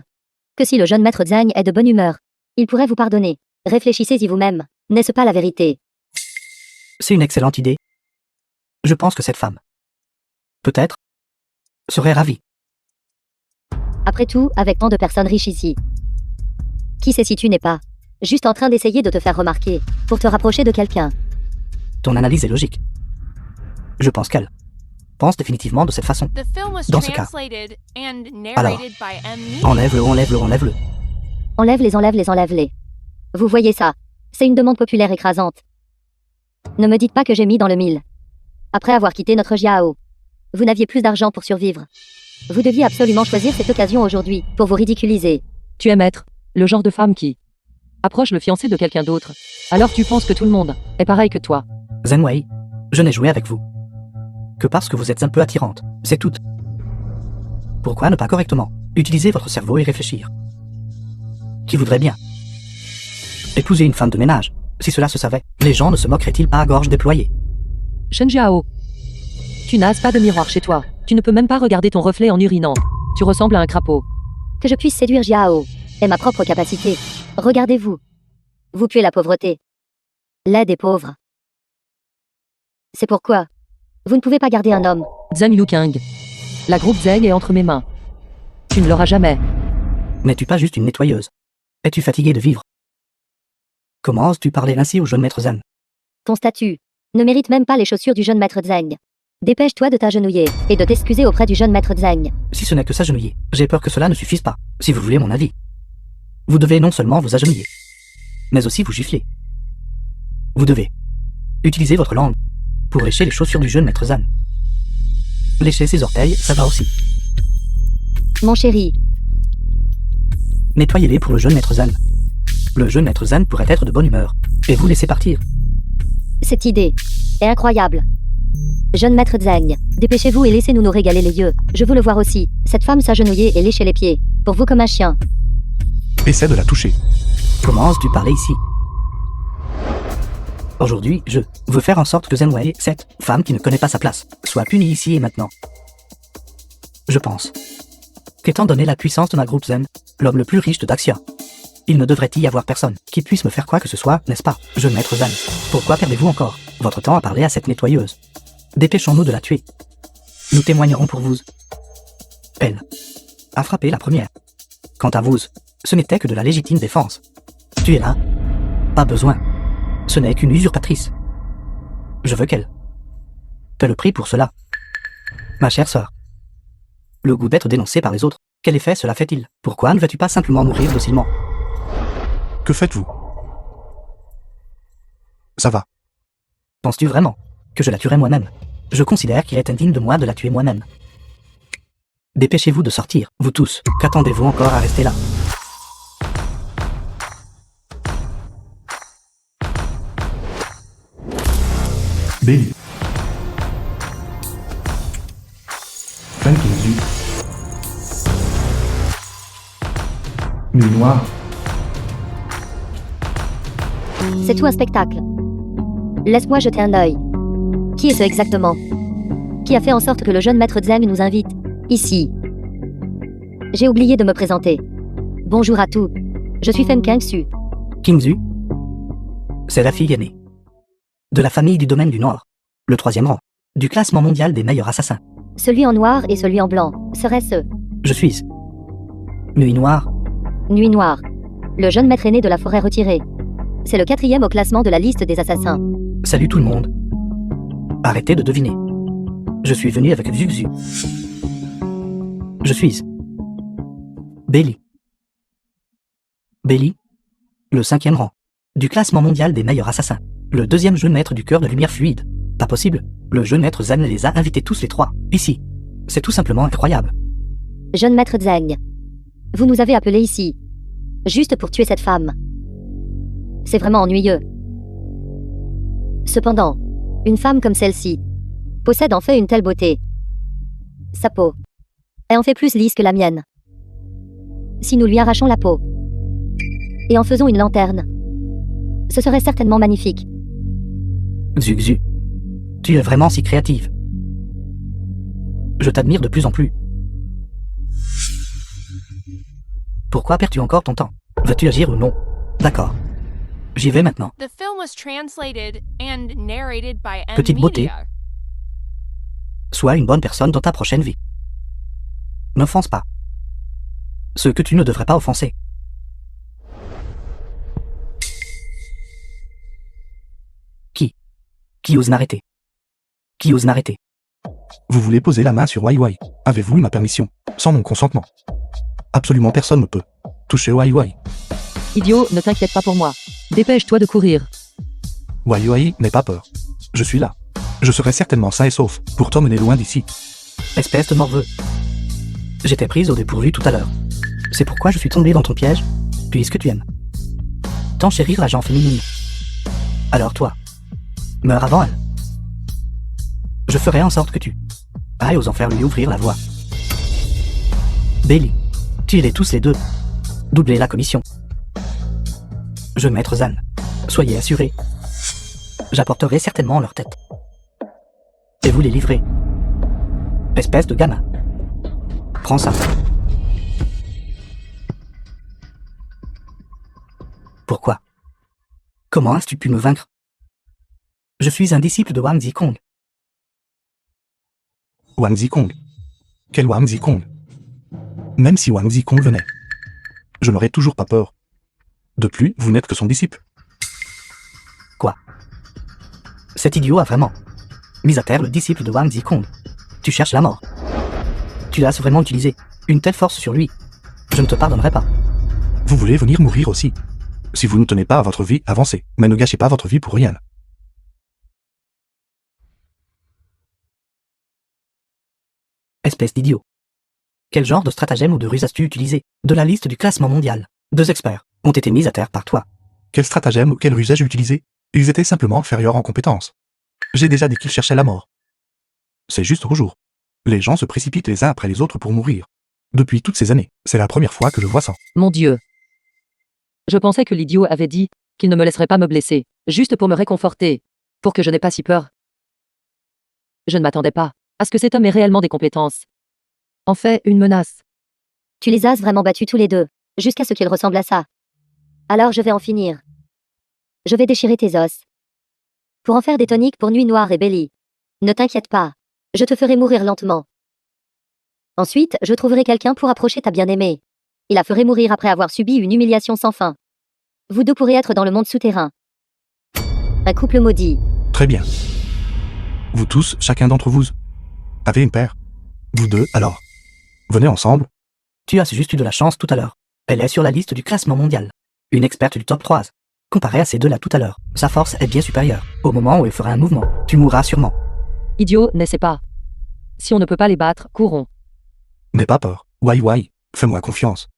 que si le jeune maître Zeng est de bonne humeur, il pourrait vous pardonner. Réfléchissez-y vous-même. N'est-ce pas la vérité? C'est une excellente idée. Je pense que cette femme, peut-être, serait ravie. Après tout, avec tant de personnes riches ici, qui sait si tu n'es pas juste en train d'essayer de te faire remarquer pour te rapprocher de quelqu'un? Ton analyse est logique. Je pense qu'elle pense définitivement de cette façon. Dans ce cas, alors, enlève-le. Enlève-les. Vous voyez ça? C'est une demande populaire écrasante. Ne me dites pas que j'ai mis dans le mille. Après avoir quitté notre Jiao, vous n'aviez plus d'argent pour survivre. Vous deviez absolument choisir cette occasion aujourd'hui pour vous ridiculiser. Tu es maître, le genre de femme qui approche le fiancé de quelqu'un d'autre. Alors tu penses que tout le monde est pareil que toi. Zenwei, je n'ai joué avec vous que parce que vous êtes un peu attirante, c'est tout. Pourquoi ne pas correctement utiliser votre cerveau et réfléchir? Qui voudrait bien Épouser une femme de ménage. Si cela se savait, les gens ne se moqueraient-ils pas à gorge déployée? Shen Jiao. Tu n'as pas de miroir chez toi. Tu ne peux même pas regarder ton reflet en urinant. Tu ressembles à un crapaud. Que je puisse séduire Jiao est ma propre capacité. Regardez-vous. Vous puez la pauvreté. L'aide est pauvre. C'est pourquoi vous ne pouvez pas garder un homme. Zhang Yukang. La groupe Zeng est entre mes mains. Tu ne l'auras jamais. N'es-tu pas juste une nettoyeuse? Es-tu fatigué de vivre? Comment oses-tu parler ainsi au jeune maître Zeng? Ton statut ne mérite même pas les chaussures du jeune maître Zeng. Dépêche-toi de t'agenouiller et de t'excuser auprès du jeune maître Zeng. Si ce n'est que s'agenouiller, j'ai peur que cela ne suffise pas. Si vous voulez mon avis, vous devez non seulement vous agenouiller, mais aussi vous gifler. Vous devez utiliser votre langue pour lécher les chaussures du jeune maître Zeng. Lécher ses orteils, ça va aussi. Mon chéri, Nettoyez-les pour le jeune maître Zeng. Le jeune maître Zeng pourrait être de bonne humeur, et vous laisser partir. cette idée est incroyable. Jeune maître Zeng, dépêchez-vous et laissez-nous nous régaler les yeux. Je veux le voir aussi. Cette femme s'agenouiller et lécher les pieds. Pour vous comme un chien. Essaie de la toucher. Comment oses-tu parler ici? Aujourd'hui, je veux faire en sorte que Zeng Wei, cette femme qui ne connaît pas sa place, soit punie ici et maintenant. Je pense qu'étant donné la puissance de ma groupe Zeng, l'homme le plus riche de Daxia, il ne devrait y avoir personne qui puisse me faire quoi que ce soit, n'est-ce pas, jeune maître Zeng? Pourquoi perdez-vous encore votre temps à parler à cette nettoyeuse? Dépêchons-nous de la tuer. Nous témoignerons pour vous. Elle a frappé la première. Quant à vous, ce n'était que de la légitime défense. Tu es là. Pas besoin. Ce n'est qu'une usurpatrice. Je veux qu'elle paie le prix pour cela. Ma chère sœur. Le goût d'être dénoncé par les autres, quel effet cela fait-il? Pourquoi ne vas-tu pas simplement mourir docilement? Que faites-vous? Ça va. Penses-tu vraiment que je la tuerai moi-même? Je considère qu'il est indigne de moi de la tuer moi-même. Dépêchez-vous de sortir, vous tous. Qu'attendez-vous encore à rester là? Béli. Fan Kingsu. Nuit noire. C'est tout un spectacle. Laisse-moi jeter un œil. Qui est ce exactement? Qui a fait en sorte que le jeune maître Zeng nous invite ici? J'ai oublié de me présenter. Bonjour à tous. Je suis Fan Kingsu. Kingsu, c'est la fille aînée de la famille du domaine du Nord, le 3e rang du classement mondial des meilleurs assassins. Celui en noir et celui en blanc. Serait-ce Je suis Nuit Noire. Nuit Noire. Le jeune maître aîné de la forêt retirée. C'est le 4e au classement de la liste des assassins. Salut tout le monde. Arrêtez de deviner. Je suis venu avec Zuxu. Je suis Béli. Béli, le 5e rang du classement mondial des meilleurs assassins. Le 2e jeune maître du cœur de lumière fluide. Pas possible. Le jeune maître Zeng les a invités tous les 3, ici. C'est tout simplement incroyable. Jeune maître Zeng. Vous nous avez appelés ici. Juste pour tuer cette femme. C'est vraiment ennuyeux. Cependant, une femme comme celle-ci possède en fait une telle beauté. Sa peau est en fait plus lisse que la mienne. Si nous lui arrachons la peau et en faisons une lanterne, ce serait certainement magnifique. Zuxu, tu es vraiment si créative. Je t'admire de plus en plus. Pourquoi perds-tu encore ton temps? Veux-tu agir ou non? D'accord. J'y vais maintenant. Petite beauté. Sois une bonne personne dans ta prochaine vie. N'offense pas ceux que tu ne devrais pas offenser. Qui ose m'arrêter? Qui ose m'arrêter? Vous voulez poser la main sur Wai Wai. Avez-vous eu ma permission? Sans mon consentement. Absolument personne ne peut toucher Wai Wai. Idiot, ne t'inquiète pas pour moi. Dépêche-toi de courir. Wai Wai n'aie pas peur. Je suis là. Je serai certainement sain et sauf pour t'emmener loin d'ici. Espèce de morveux. J'étais prise au dépourvu tout à l'heure. C'est pourquoi je suis tombée dans ton piège, puisque tu aimes tant chérir la gent féminine. Alors toi, meurs avant elle. Je ferai en sorte que tu ailles aux enfers lui ouvrir la voie. Béli, tuez-les tous les deux. Doublez la commission. Je, maître Zan. Soyez assurés. J'apporterai certainement leur tête. Et vous les livrez. Espèce de gamin. Prends ça. Pourquoi? Comment as-tu pu me vaincre? Je suis un disciple de Wang Zikong. Wang Zikong. Quel Wang Zikong? Même si Wang Zikong venait, je n'aurais toujours pas peur. De plus, vous n'êtes que son disciple. Quoi? Cet idiot a vraiment mis à terre le disciple de Wang Zikong. Tu cherches la mort. Tu l'as vraiment utilisé. Une telle force sur lui. Je ne te pardonnerai pas. Vous voulez venir mourir aussi. Si vous ne tenez pas à votre vie, avancez. Mais ne gâchez pas votre vie pour rien. Espèce d'idiot. Quel genre de stratagème ou de ruse as-tu utilisé? De la liste du classement mondial, 2 experts ont été mis à terre par toi. Quel stratagème ou quel ruse ai-je utilisé? Ils étaient simplement inférieurs en compétences. J'ai déjà dit qu'ils cherchaient la mort. C'est juste au jour. Les gens se précipitent les uns après les autres pour mourir. Depuis toutes ces années, c'est la première fois que je vois ça. Mon Dieu. Je pensais que l'idiot avait dit qu'il ne me laisserait pas me blesser, juste pour me réconforter, pour que je n'aie pas si peur. Je ne m'attendais pas à ce que cet homme ait réellement des compétences. En fait, une menace. Tu les as vraiment battus tous les deux, jusqu'à ce qu'ils ressemblent à ça. Alors je vais en finir. Je vais déchirer tes os. Pour en faire des toniques pour Nuit Noire et Belly. Ne t'inquiète pas. Je te ferai mourir lentement. Ensuite, je trouverai quelqu'un pour approcher ta bien-aimée. Il la ferait mourir après avoir subi une humiliation sans fin. Vous deux pourrez être dans le monde souterrain. Un couple maudit. Très bien. Vous tous, chacun d'entre vous, avez une paire. Vous deux, alors. Venez ensemble. Tu as juste eu de la chance tout à l'heure. Elle est sur la liste du classement mondial. Une experte du top 3. Comparée à ces deux-là tout à l'heure, sa force est bien supérieure. Au moment où elle fera un mouvement, tu mourras sûrement. Idiot, n'essaie pas. Si on ne peut pas les battre, courons. N'aie pas peur. Wai, fais-moi confiance.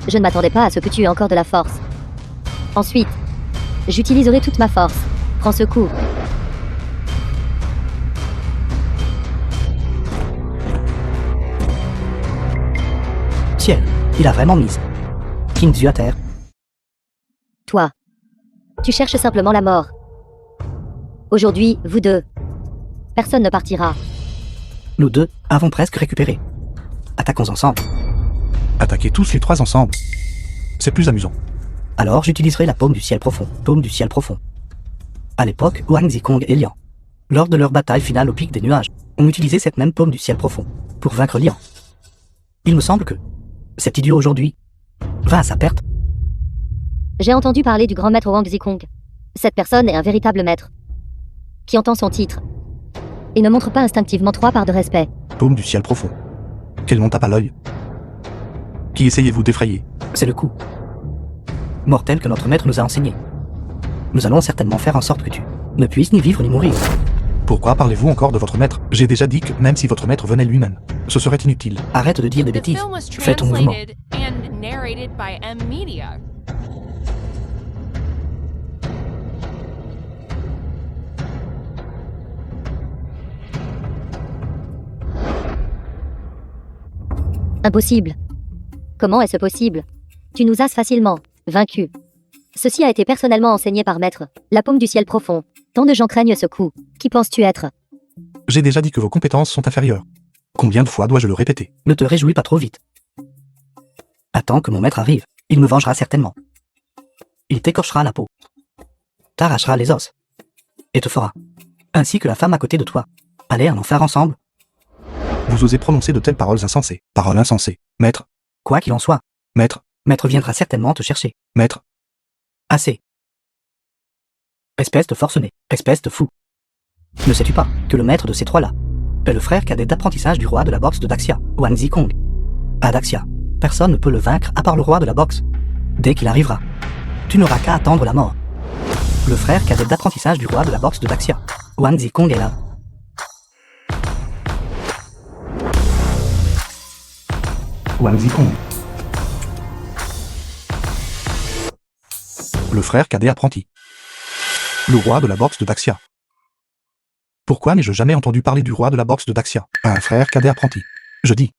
Je ne m'attendais pas à ce que tu aies encore de la force. Ensuite, j'utiliserai toute ma force. Prends ce coup. Ciel, il a vraiment mise. King Zu à terre. Toi. Tu cherches simplement la mort. Aujourd'hui, vous deux. Personne ne partira. Nous deux avons presque récupéré. Attaquons ensemble. Attaquez tous les 3 ensemble. C'est plus amusant. Alors j'utiliserai la paume du ciel profond. Paume du ciel profond. À l'époque, Wang Zikong et Lian, lors de leur bataille finale au pic des nuages, ont utilisé cette même paume du ciel profond pour vaincre Lian. Il me semble que cet idiot aujourd'hui va à sa perte. J'ai entendu parler du grand maître Wang Zikong. Cette personne est un véritable maître, qui entend son titre et ne montre pas instinctivement 3 parts de respect. Paume du ciel profond. Quel nom tape à l'œil? Qui essayez-vous d'effrayer? C'est le coup mortel que notre maître nous a enseigné. Nous allons certainement faire en sorte que tu ne puisses ni vivre ni mourir. Pourquoi parlez-vous encore de votre maître? J'ai déjà dit que même si votre maître venait lui-même, ce serait inutile. Arrête de dire des bêtises. Fais ton mouvement. Impossible. Comment est-ce possible? Tu nous as facilement vaincus. Ceci a été personnellement enseigné par maître. La paume du ciel profond. Tant de gens craignent ce coup. Qui penses-tu être? J'ai déjà dit que vos compétences sont inférieures. Combien de fois dois-je le répéter? Ne te réjouis pas trop vite. Attends que mon maître arrive. Il me vengera certainement. Il t'écorchera la peau, t'arrachera les os, et te fera, ainsi que la femme à côté de toi, aller en enfer ensemble. Vous osez prononcer de telles paroles insensées. Paroles insensées. Maître. Quoi qu'il en soit, Maître. maître viendra certainement te chercher. Maître. Assez. Espèce de forcené, espèce de fou. Ne sais-tu pas que le maître de ces 3-là est le frère cadet d'apprentissage du roi de la boxe de Daxia, Wang Zikong. À Daxia, personne ne peut le vaincre à part le roi de la boxe. Dès qu'il arrivera, tu n'auras qu'à attendre la mort. Le frère cadet d'apprentissage du roi de la boxe de Daxia, Wang Zikong est là. Wang Zikong. Le frère cadet apprenti. Le roi de la boxe de Daxia. Pourquoi n'ai-je jamais entendu parler du roi de la boxe de Daxia? Un frère cadet apprenti. Je dis.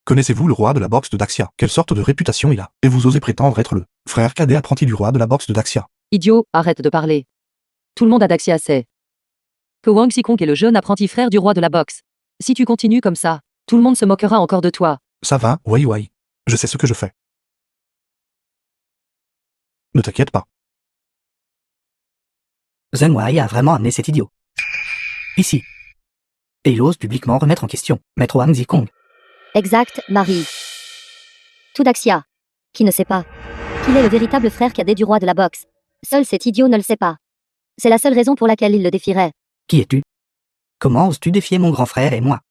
Connaissez-vous le roi de la boxe de Daxia? Quelle sorte de réputation il a? Et vous osez prétendre être le frère cadet apprenti du roi de la boxe de Daxia? Idiot, arrête de parler. Tout le monde à Daxia sait que Wang Xikong est le jeune apprenti frère du roi de la boxe. Si tu continues comme ça, tout le monde se moquera encore de toi. Ça va, Wai Wai. Je sais ce que je fais. Ne t'inquiète pas. Zhen Wai a vraiment amené cet idiot ici. Et il ose publiquement remettre en question Maître Wang Xikong. Exact, Marie. Tout Daxia. Qui ne sait pas qu'il est le véritable frère cadet du roi de la boxe. Seul cet idiot ne le sait pas. C'est la seule raison pour laquelle il le défierait. Qui es-tu? Comment oses-tu défier mon grand frère et moi?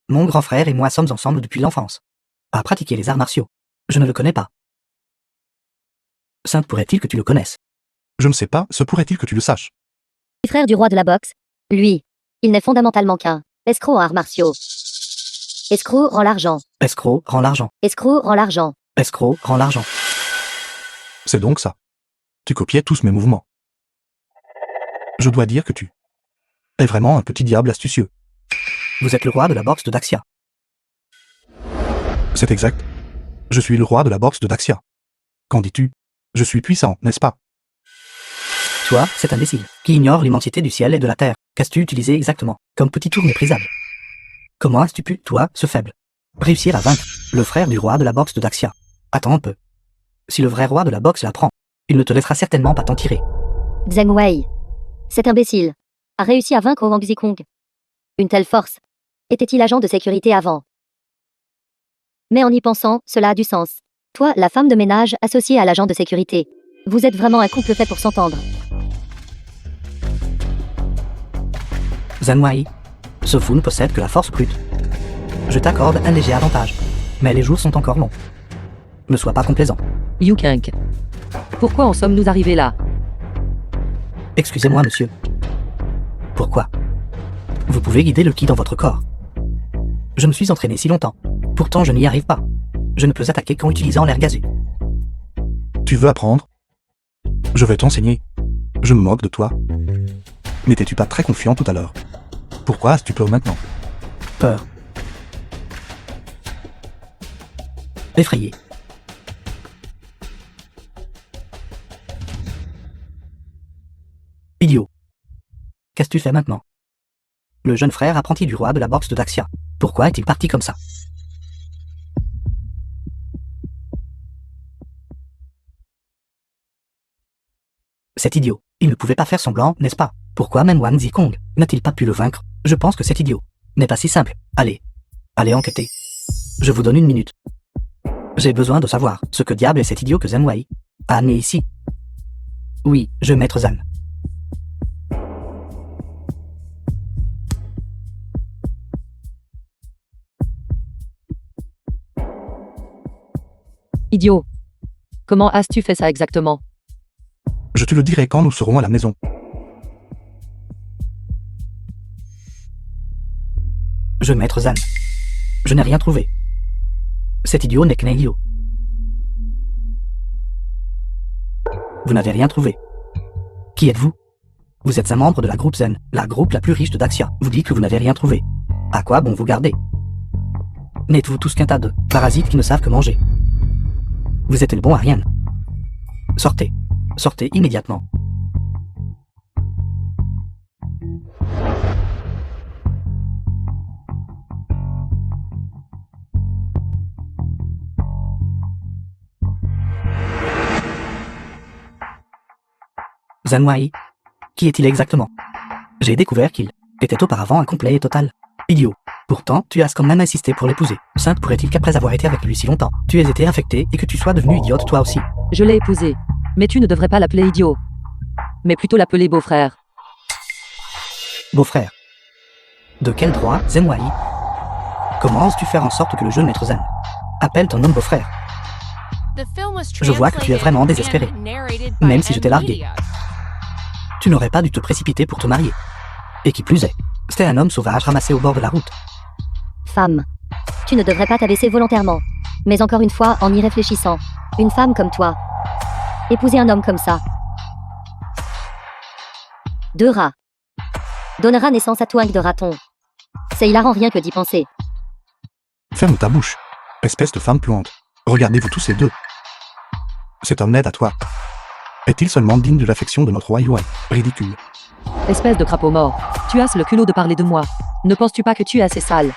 Mon grand frère et moi sommes ensemble depuis l'enfance. À pratiquer les arts martiaux. Je ne le connais pas. Sainte pourrait-il que tu le connaisses? Je ne sais pas, se pourrait-il que tu le saches? Frère du roi de la boxe. Lui. Il n'est fondamentalement qu'un escroc en arts martiaux. Escroc rend l'argent. Escroc rend l'argent. Escroc rend l'argent. Escroc rend l'argent. C'est donc ça. Tu copiais tous mes mouvements. Je dois dire que tu es vraiment un petit diable astucieux. Vous êtes le roi de la boxe de Daxia. C'est exact. Je suis le roi de la boxe de Daxia. Qu'en dis-tu? Je suis puissant, n'est-ce pas? Toi, cet imbécile, qui ignore l'immensité du ciel et de la terre, qu'as-tu utilisé exactement, comme petit tour méprisable? Comment as-tu pu, toi, ce faible, réussir à vaincre le frère du roi de la boxe de Daxia? Attends un peu. Si le vrai roi de la boxe l'apprend, il ne te laissera certainement pas t'en tirer. Zheng Wei. Cet imbécile a réussi à vaincre Wang Xikong. Une telle force. Était-il agent de sécurité avant? Mais en y pensant, cela a du sens. Toi, la femme de ménage associée à l'agent de sécurité. Vous êtes vraiment un couple fait pour s'entendre. Zhen Wai, ce fou ne possède que la force brute. Je t'accorde un léger avantage, mais les jours sont encore longs. Ne sois pas complaisant. Yu Kang. Pourquoi en sommes-nous arrivés là? Excusez-moi, monsieur. Pourquoi? Vous pouvez guider le ki dans votre corps. Je me suis entraîné si longtemps. Pourtant, je n'y arrive pas. Je ne peux attaquer qu'en utilisant l'air gazé. Tu veux apprendre? Je vais t'enseigner. Je me moque de toi. N'étais-tu pas très confiant tout à l'heure? Pourquoi as-tu peur maintenant? Peur. Effrayé. Idiot. Qu'as-tu fait maintenant? Le jeune frère apprenti du roi de la boxe de Daxia. Pourquoi est-il parti comme ça? Cet idiot, il ne pouvait pas faire semblant, n'est-ce pas? Pourquoi même Wang Xikong n'a-t-il pas pu le vaincre? Je pense que cet idiot n'est pas si simple. Allez enquêter. Je vous donne 1 minute. J'ai besoin de savoir ce que diable est cet idiot que Zhen Wai a amené ici. Oui, je maître Zhan. Idiot. Comment as-tu fait ça exactement? Je te le dirai quand nous serons à la maison. Je maître Zhan. Je n'ai rien trouvé. Cet idiot n'est qu'un idiot. Vous n'avez rien trouvé. Qui êtes-vous? Vous êtes un membre de la groupe Zen, la groupe la plus riche de Daxia. Vous dites que vous n'avez rien trouvé. À quoi bon vous garder? N'êtes-vous tous qu'un tas de parasites qui ne savent que manger? Vous êtes le bon à rien. Sortez. Sortez immédiatement. Zhen Wai, qui est-il exactement? J'ai découvert qu'il était auparavant incomplet et total. Idiot. Pourtant, tu as quand même insisté pour l'épouser. Sainte pourrait-il qu'après avoir été avec lui si longtemps, tu aies été infectée et que tu sois devenue idiote toi aussi? Je l'ai épousé. Mais tu ne devrais pas l'appeler idiot. Mais plutôt l'appeler beau-frère. Beau-frère. De quel droit, Zhen Wai? Comment oses-tu faire en sorte que le jeune maître Zen appelle ton homme beau-frère? Je vois que tu es vraiment désespéré, même si je t'ai largué. Tu n'aurais pas dû te précipiter pour te marier. Et qui plus est, c'était un homme sauvage ramassé au bord de la route. Femme. Tu ne devrais pas t'abaisser volontairement. Mais encore une fois, en y réfléchissant, une femme comme toi. Épouser un homme comme ça. 2 rats. Donnera naissance à Twink de raton. C'est hilarant rien que d'y penser. Ferme ta bouche. Espèce de femme puante. Regardez-vous tous les deux. Cet homme n'aide à toi. Est-il seulement digne de l'affection de notre Wai-Wai? Ridicule. Espèce de crapaud mort. Tu as le culot de parler de moi. Ne penses-tu pas que tu es assez sale?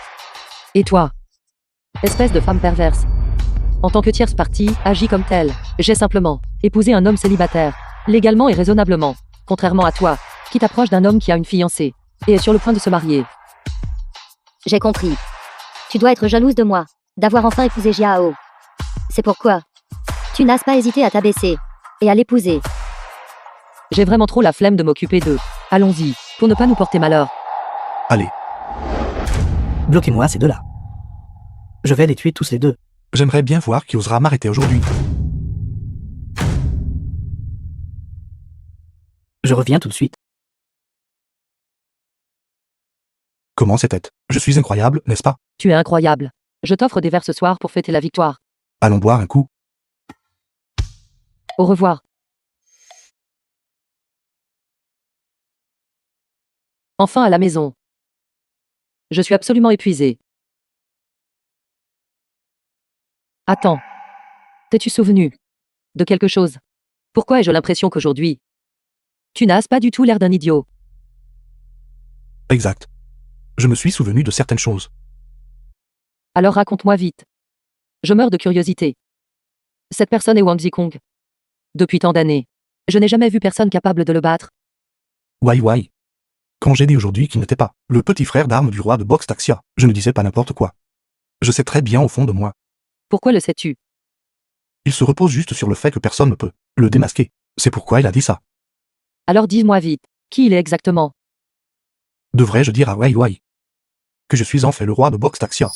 Et toi? Espèce de femme perverse. En tant que tierce partie, agis comme telle. J'ai simplement épousé un homme célibataire. Légalement et raisonnablement. Contrairement à toi, qui t'approche d'un homme qui a une fiancée. Et est sur le point de se marier. J'ai compris. Tu dois être jalouse de moi. D'avoir enfin épousé Jiao. C'est pourquoi tu n'as pas hésité à t'abaisser. Et à l'épouser. J'ai vraiment trop la flemme de m'occuper d'eux. Allons-y, pour ne pas nous porter malheur. Allez, Bloquez-moi ces deux-là. Je vais les tuer tous les deux. j'aimerais bien voir qui osera m'arrêter aujourd'hui. Je reviens tout de suite. Comment c'était? Je suis incroyable, n'est-ce pas? Tu es incroyable. Je t'offre des verres ce soir pour fêter la victoire. Allons boire un coup. Au revoir. Enfin à la maison. Je suis absolument épuisé. Attends. T'es-tu souvenu de quelque chose? Pourquoi ai-je l'impression qu'aujourd'hui, tu n'as pas du tout l'air d'un idiot? Exact. Je me suis souvenu de certaines choses. Alors raconte-moi vite. Je meurs de curiosité. Cette personne est Wang Zikong. Depuis tant d'années, je n'ai jamais vu personne capable de le battre. Wai-Wai. Quand j'ai dit aujourd'hui qu'il n'était pas le petit frère d'armes du roi de boxe Taxia, je ne disais pas n'importe quoi. Je sais très bien au fond de moi. Pourquoi le sais-tu? Il se repose juste sur le fait que personne ne peut le démasquer. C'est pourquoi il a dit ça. Alors dis-moi vite, qui il est exactement? Devrais-je dire à Wai-Wai que je suis en fait le roi de boxe Taxia?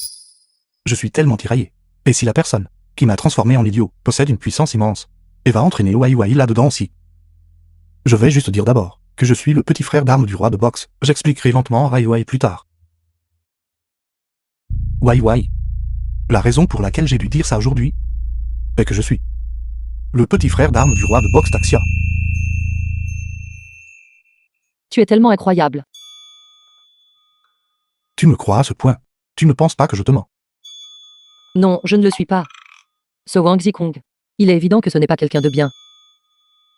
Je suis tellement tiraillé. Et si la personne qui m'a transformé en idiot possède une puissance immense et va entraîner Wai-Wai là-dedans aussi? Je vais juste dire d'abord que je suis le petit frère d'armes du roi de boxe. J'expliquerai lentement à Wai-Wai plus tard. Wai-Wai. La raison pour laquelle j'ai dû dire ça aujourd'hui est que je suis le petit frère d'armes du roi de boxe Taxia. Tu es tellement incroyable. Tu me crois à ce point? Tu ne penses pas que je te mens? Non, je ne le suis pas. Ce Wang Zikong. Il est évident que ce n'est pas quelqu'un de bien.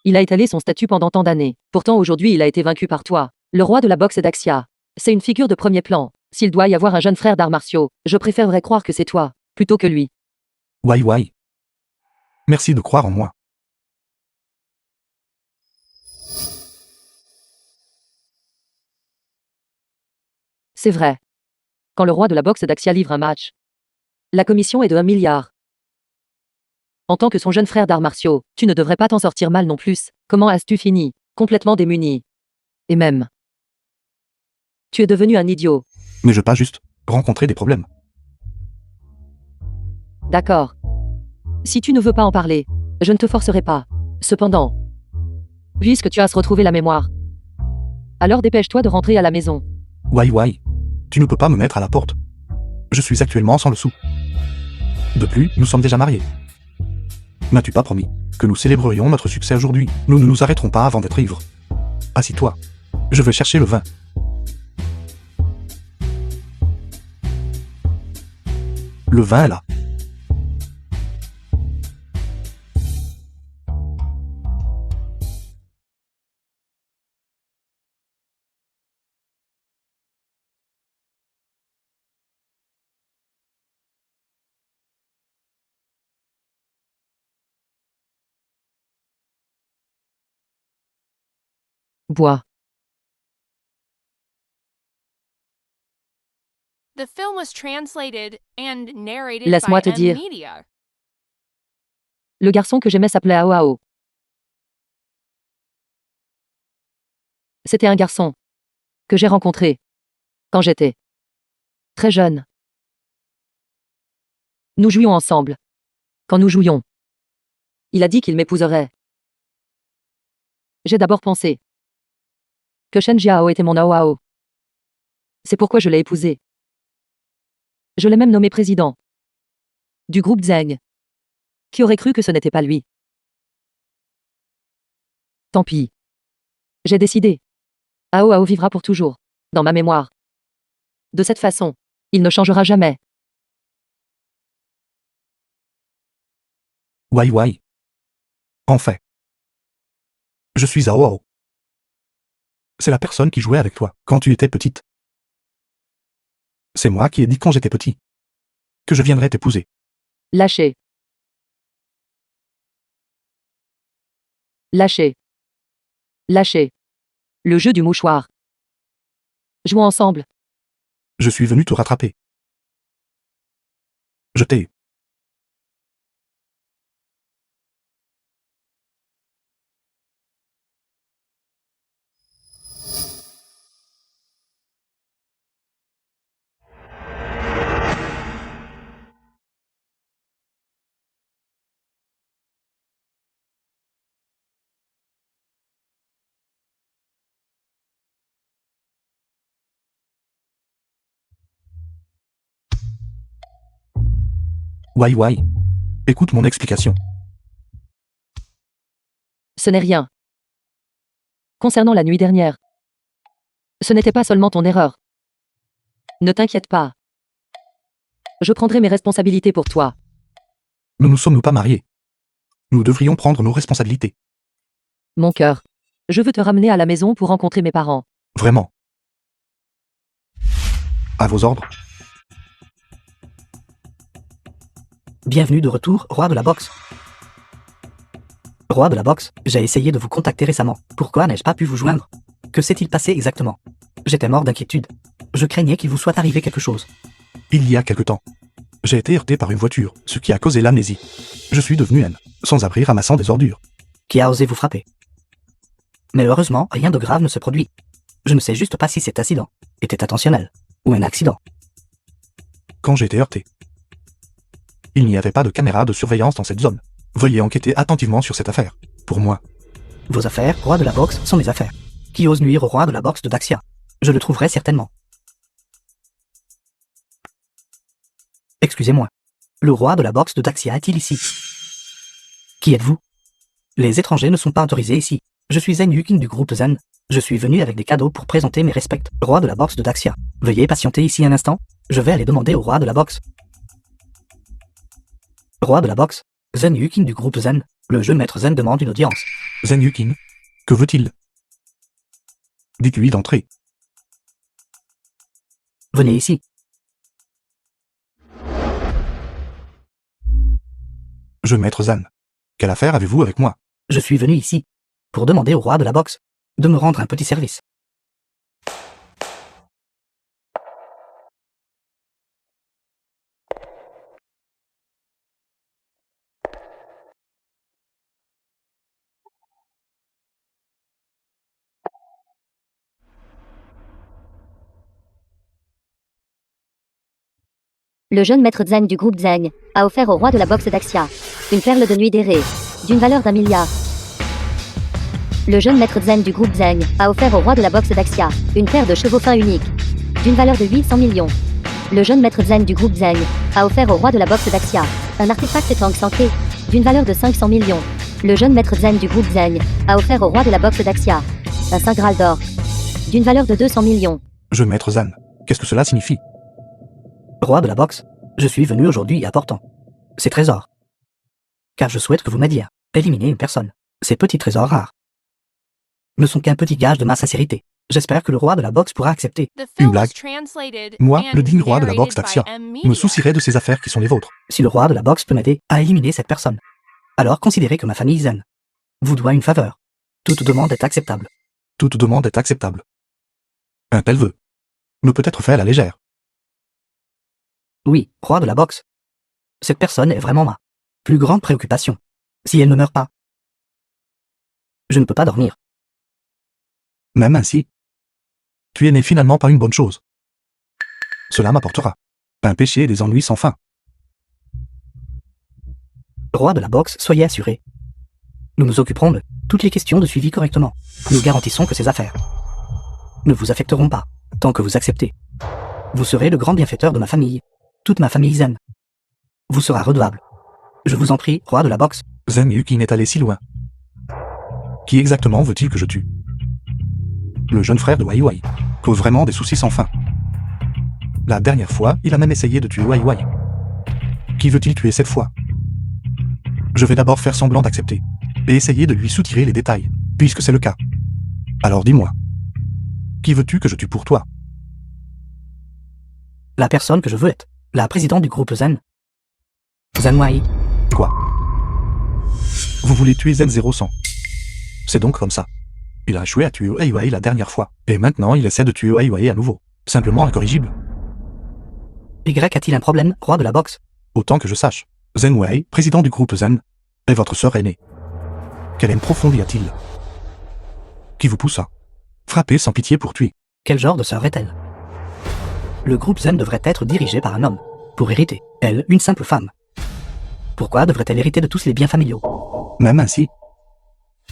Il a étalé son statut pendant tant d'années. Pourtant aujourd'hui il a été vaincu par toi, le roi de la boxe d'Axia. C'est une figure de premier plan. S'il doit y avoir un jeune frère d'arts martiaux, je préférerais croire que c'est toi, plutôt que lui. Wai-Wai. Merci de croire en moi. C'est vrai. Quand le roi de la boxe d'Axia livre un match, la commission est de 1 milliard. En tant que son jeune frère d'arts martiaux, tu ne devrais pas t'en sortir mal non plus. Comment as-tu fini? Complètement démuni. Et même, tu es devenu un idiot. Mais je pas juste rencontrer des problèmes. D'accord. Si tu ne veux pas en parler, je ne te forcerai pas. Cependant, puisque tu as retrouvé la mémoire, alors dépêche-toi de rentrer à la maison. Wai-Wai. Tu ne peux pas me mettre à la porte. Je suis actuellement sans le sou. De plus, nous sommes déjà mariés. M'as-tu pas promis que nous célébrerions notre succès aujourd'hui? Nous ne nous arrêterons pas avant d'être ivres. Assis-toi. Je vais chercher le vin. Le vin est là. Bois. The film was translated and narrated Laisse-moi by te dire. Media. Le garçon que j'aimais s'appelait Ao Ao. C'était un garçon que j'ai rencontré quand j'étais très jeune. Nous jouions ensemble. Quand nous jouions, il a dit qu'il m'épouserait. J'ai d'abord pensé que Shen Jiao était mon Ao Ao. C'est pourquoi je l'ai épousé. Je l'ai même nommé président du groupe Zeng. Qui aurait cru que ce n'était pas lui? Tant pis. J'ai décidé Ao Ao vivra pour toujours. Dans ma mémoire. De cette façon, il ne changera jamais. Wai Wai. En fait. Je suis Ao Ao. C'est la personne qui jouait avec toi quand tu étais petite. C'est moi qui ai dit quand j'étais petit que je viendrais t'épouser. Lâchez. Lâchez. Lâchez. Le jeu du mouchoir. Jouons ensemble. Je suis venu te rattraper. Je t'ai. Wai Wai. Écoute mon explication. Ce n'est rien. Concernant la nuit dernière. Ce n'était pas seulement ton erreur. Ne t'inquiète pas. Je prendrai mes responsabilités pour toi. Nous ne sommes pas mariés. Nous devrions prendre nos responsabilités. Mon cœur. Je veux te ramener à la maison pour rencontrer mes parents. Vraiment. À vos ordres. Bienvenue de retour, roi de la boxe. Roi de la boxe, j'ai essayé de vous contacter récemment. Pourquoi n'ai-je pas pu vous joindre? Que s'est-il passé exactement? J'étais mort d'inquiétude. Je craignais qu'il vous soit arrivé quelque chose. Il y a quelque temps, j'ai été heurté par une voiture, ce qui a causé l'amnésie. Je suis devenu un sans-abri ramassant des ordures. Qui a osé vous frapper? Mais heureusement, rien de grave ne se produit. Je ne sais juste pas si cet accident était intentionnel ou un accident. Quand j'ai été heurté, il n'y avait pas de caméra de surveillance dans cette zone. Veuillez enquêter attentivement sur cette affaire. Pour moi. Vos affaires, roi de la boxe, sont mes affaires. Qui ose nuire au roi de la boxe de Daxia? Je le trouverai certainement. Excusez-moi. Le roi de la boxe de Daxia est-il ici? Qui êtes-vous? Les étrangers ne sont pas autorisés ici. Je suis Zen Yuking du groupe Zen. Je suis venu avec des cadeaux pour présenter mes respects. Roi de la boxe de Daxia. Veuillez patienter ici un instant. Je vais aller demander au roi de la boxe. Roi de la boxe, Zen Yuking du groupe Zen. Le jeune maître Zen demande une audience. Zen Yuking, que veut-il? Dites-lui d'entrer. Venez ici. Je maître Zan. Quelle affaire avez-vous avec moi? Je suis venu ici pour demander au roi de la boxe de me rendre un petit service. Le jeune maître Zeng du groupe Zeng a offert au roi de la boxe Daxia une perle de nuit d'Éré, d'une valeur d'1 milliard. Le jeune maître Zeng du groupe Zeng a offert au roi de la boxe Daxia une paire de chevaux fins uniques, d'une valeur de 800 millions. Le jeune maître Zeng du groupe Zeng a offert au roi de la boxe Daxia un artefact Tang Sanke, d'une valeur de 500 millions. Le jeune maître Zeng du groupe Zeng a offert au roi de la boxe Daxia un Saint Graal d'or, d'une valeur de 200 millions. Je maître Zan, qu'est-ce que cela signifie? Roi de la boxe, je suis venu aujourd'hui apportant ces trésors. Car je souhaite que vous m'aidiez à éliminer une personne. Ces petits trésors rares ne sont qu'un petit gage de ma sincérité. J'espère que le roi de la boxe pourra accepter. Une blague. Moi, le digne roi de la boxe Daxia, me soucierai de ces affaires qui sont les vôtres. Si le roi de la boxe peut m'aider à éliminer cette personne, alors considérez que ma famille Zen vous doit une faveur. Toute demande est acceptable. Toute demande est acceptable. Un tel vœu ne peut être fait à la légère. Oui, roi de la boxe. Cette personne est vraiment ma plus grande préoccupation. Si elle ne meurt pas, je ne peux pas dormir. Même ainsi, tu es né finalement par une bonne chose. Cela m'apportera un péché et des ennuis sans fin. Roi de la boxe, soyez assuré. Nous nous occuperons de toutes les questions de suivi correctement. Nous garantissons que ces affaires ne vous affecteront pas, tant que vous acceptez. Vous serez le grand bienfaiteur de ma famille. Toute ma famille Zen vous sera redevable. Je vous en prie, roi de la boxe. Zen Yukin est allé si loin. Qui exactement veut-il que je tue? Le jeune frère de Wai Wai cause vraiment des soucis sans fin. La dernière fois, il a même essayé de tuer Wai Wai. Qui veut-il tuer cette fois? Je vais d'abord faire semblant d'accepter, et essayer de lui soutirer les détails, puisque c'est le cas. Alors dis-moi, qui veux-tu que je tue pour toi? La personne que je veux être, la présidente du groupe Zen. Zen Wai. Quoi? Vous voulez tuer Zen 0100? C'est donc comme ça. Il a échoué à tuer Wai Wai la dernière fois, et maintenant il essaie de tuer Wai Wai à nouveau. Simplement incorrigible. Y a-t-il un problème, roi de la boxe? Autant que je sache, Zen Wei, président du groupe Zen, est votre sœur aînée. Quelle haine profonde y a-t-il? Qui vous pousse à frapper sans pitié pour tuer? Quel genre de sœur est-elle? Le groupe Zen devrait être dirigé par un homme, pour hériter, elle, une simple femme. Pourquoi devrait-elle hériter de tous les biens familiaux? Même ainsi,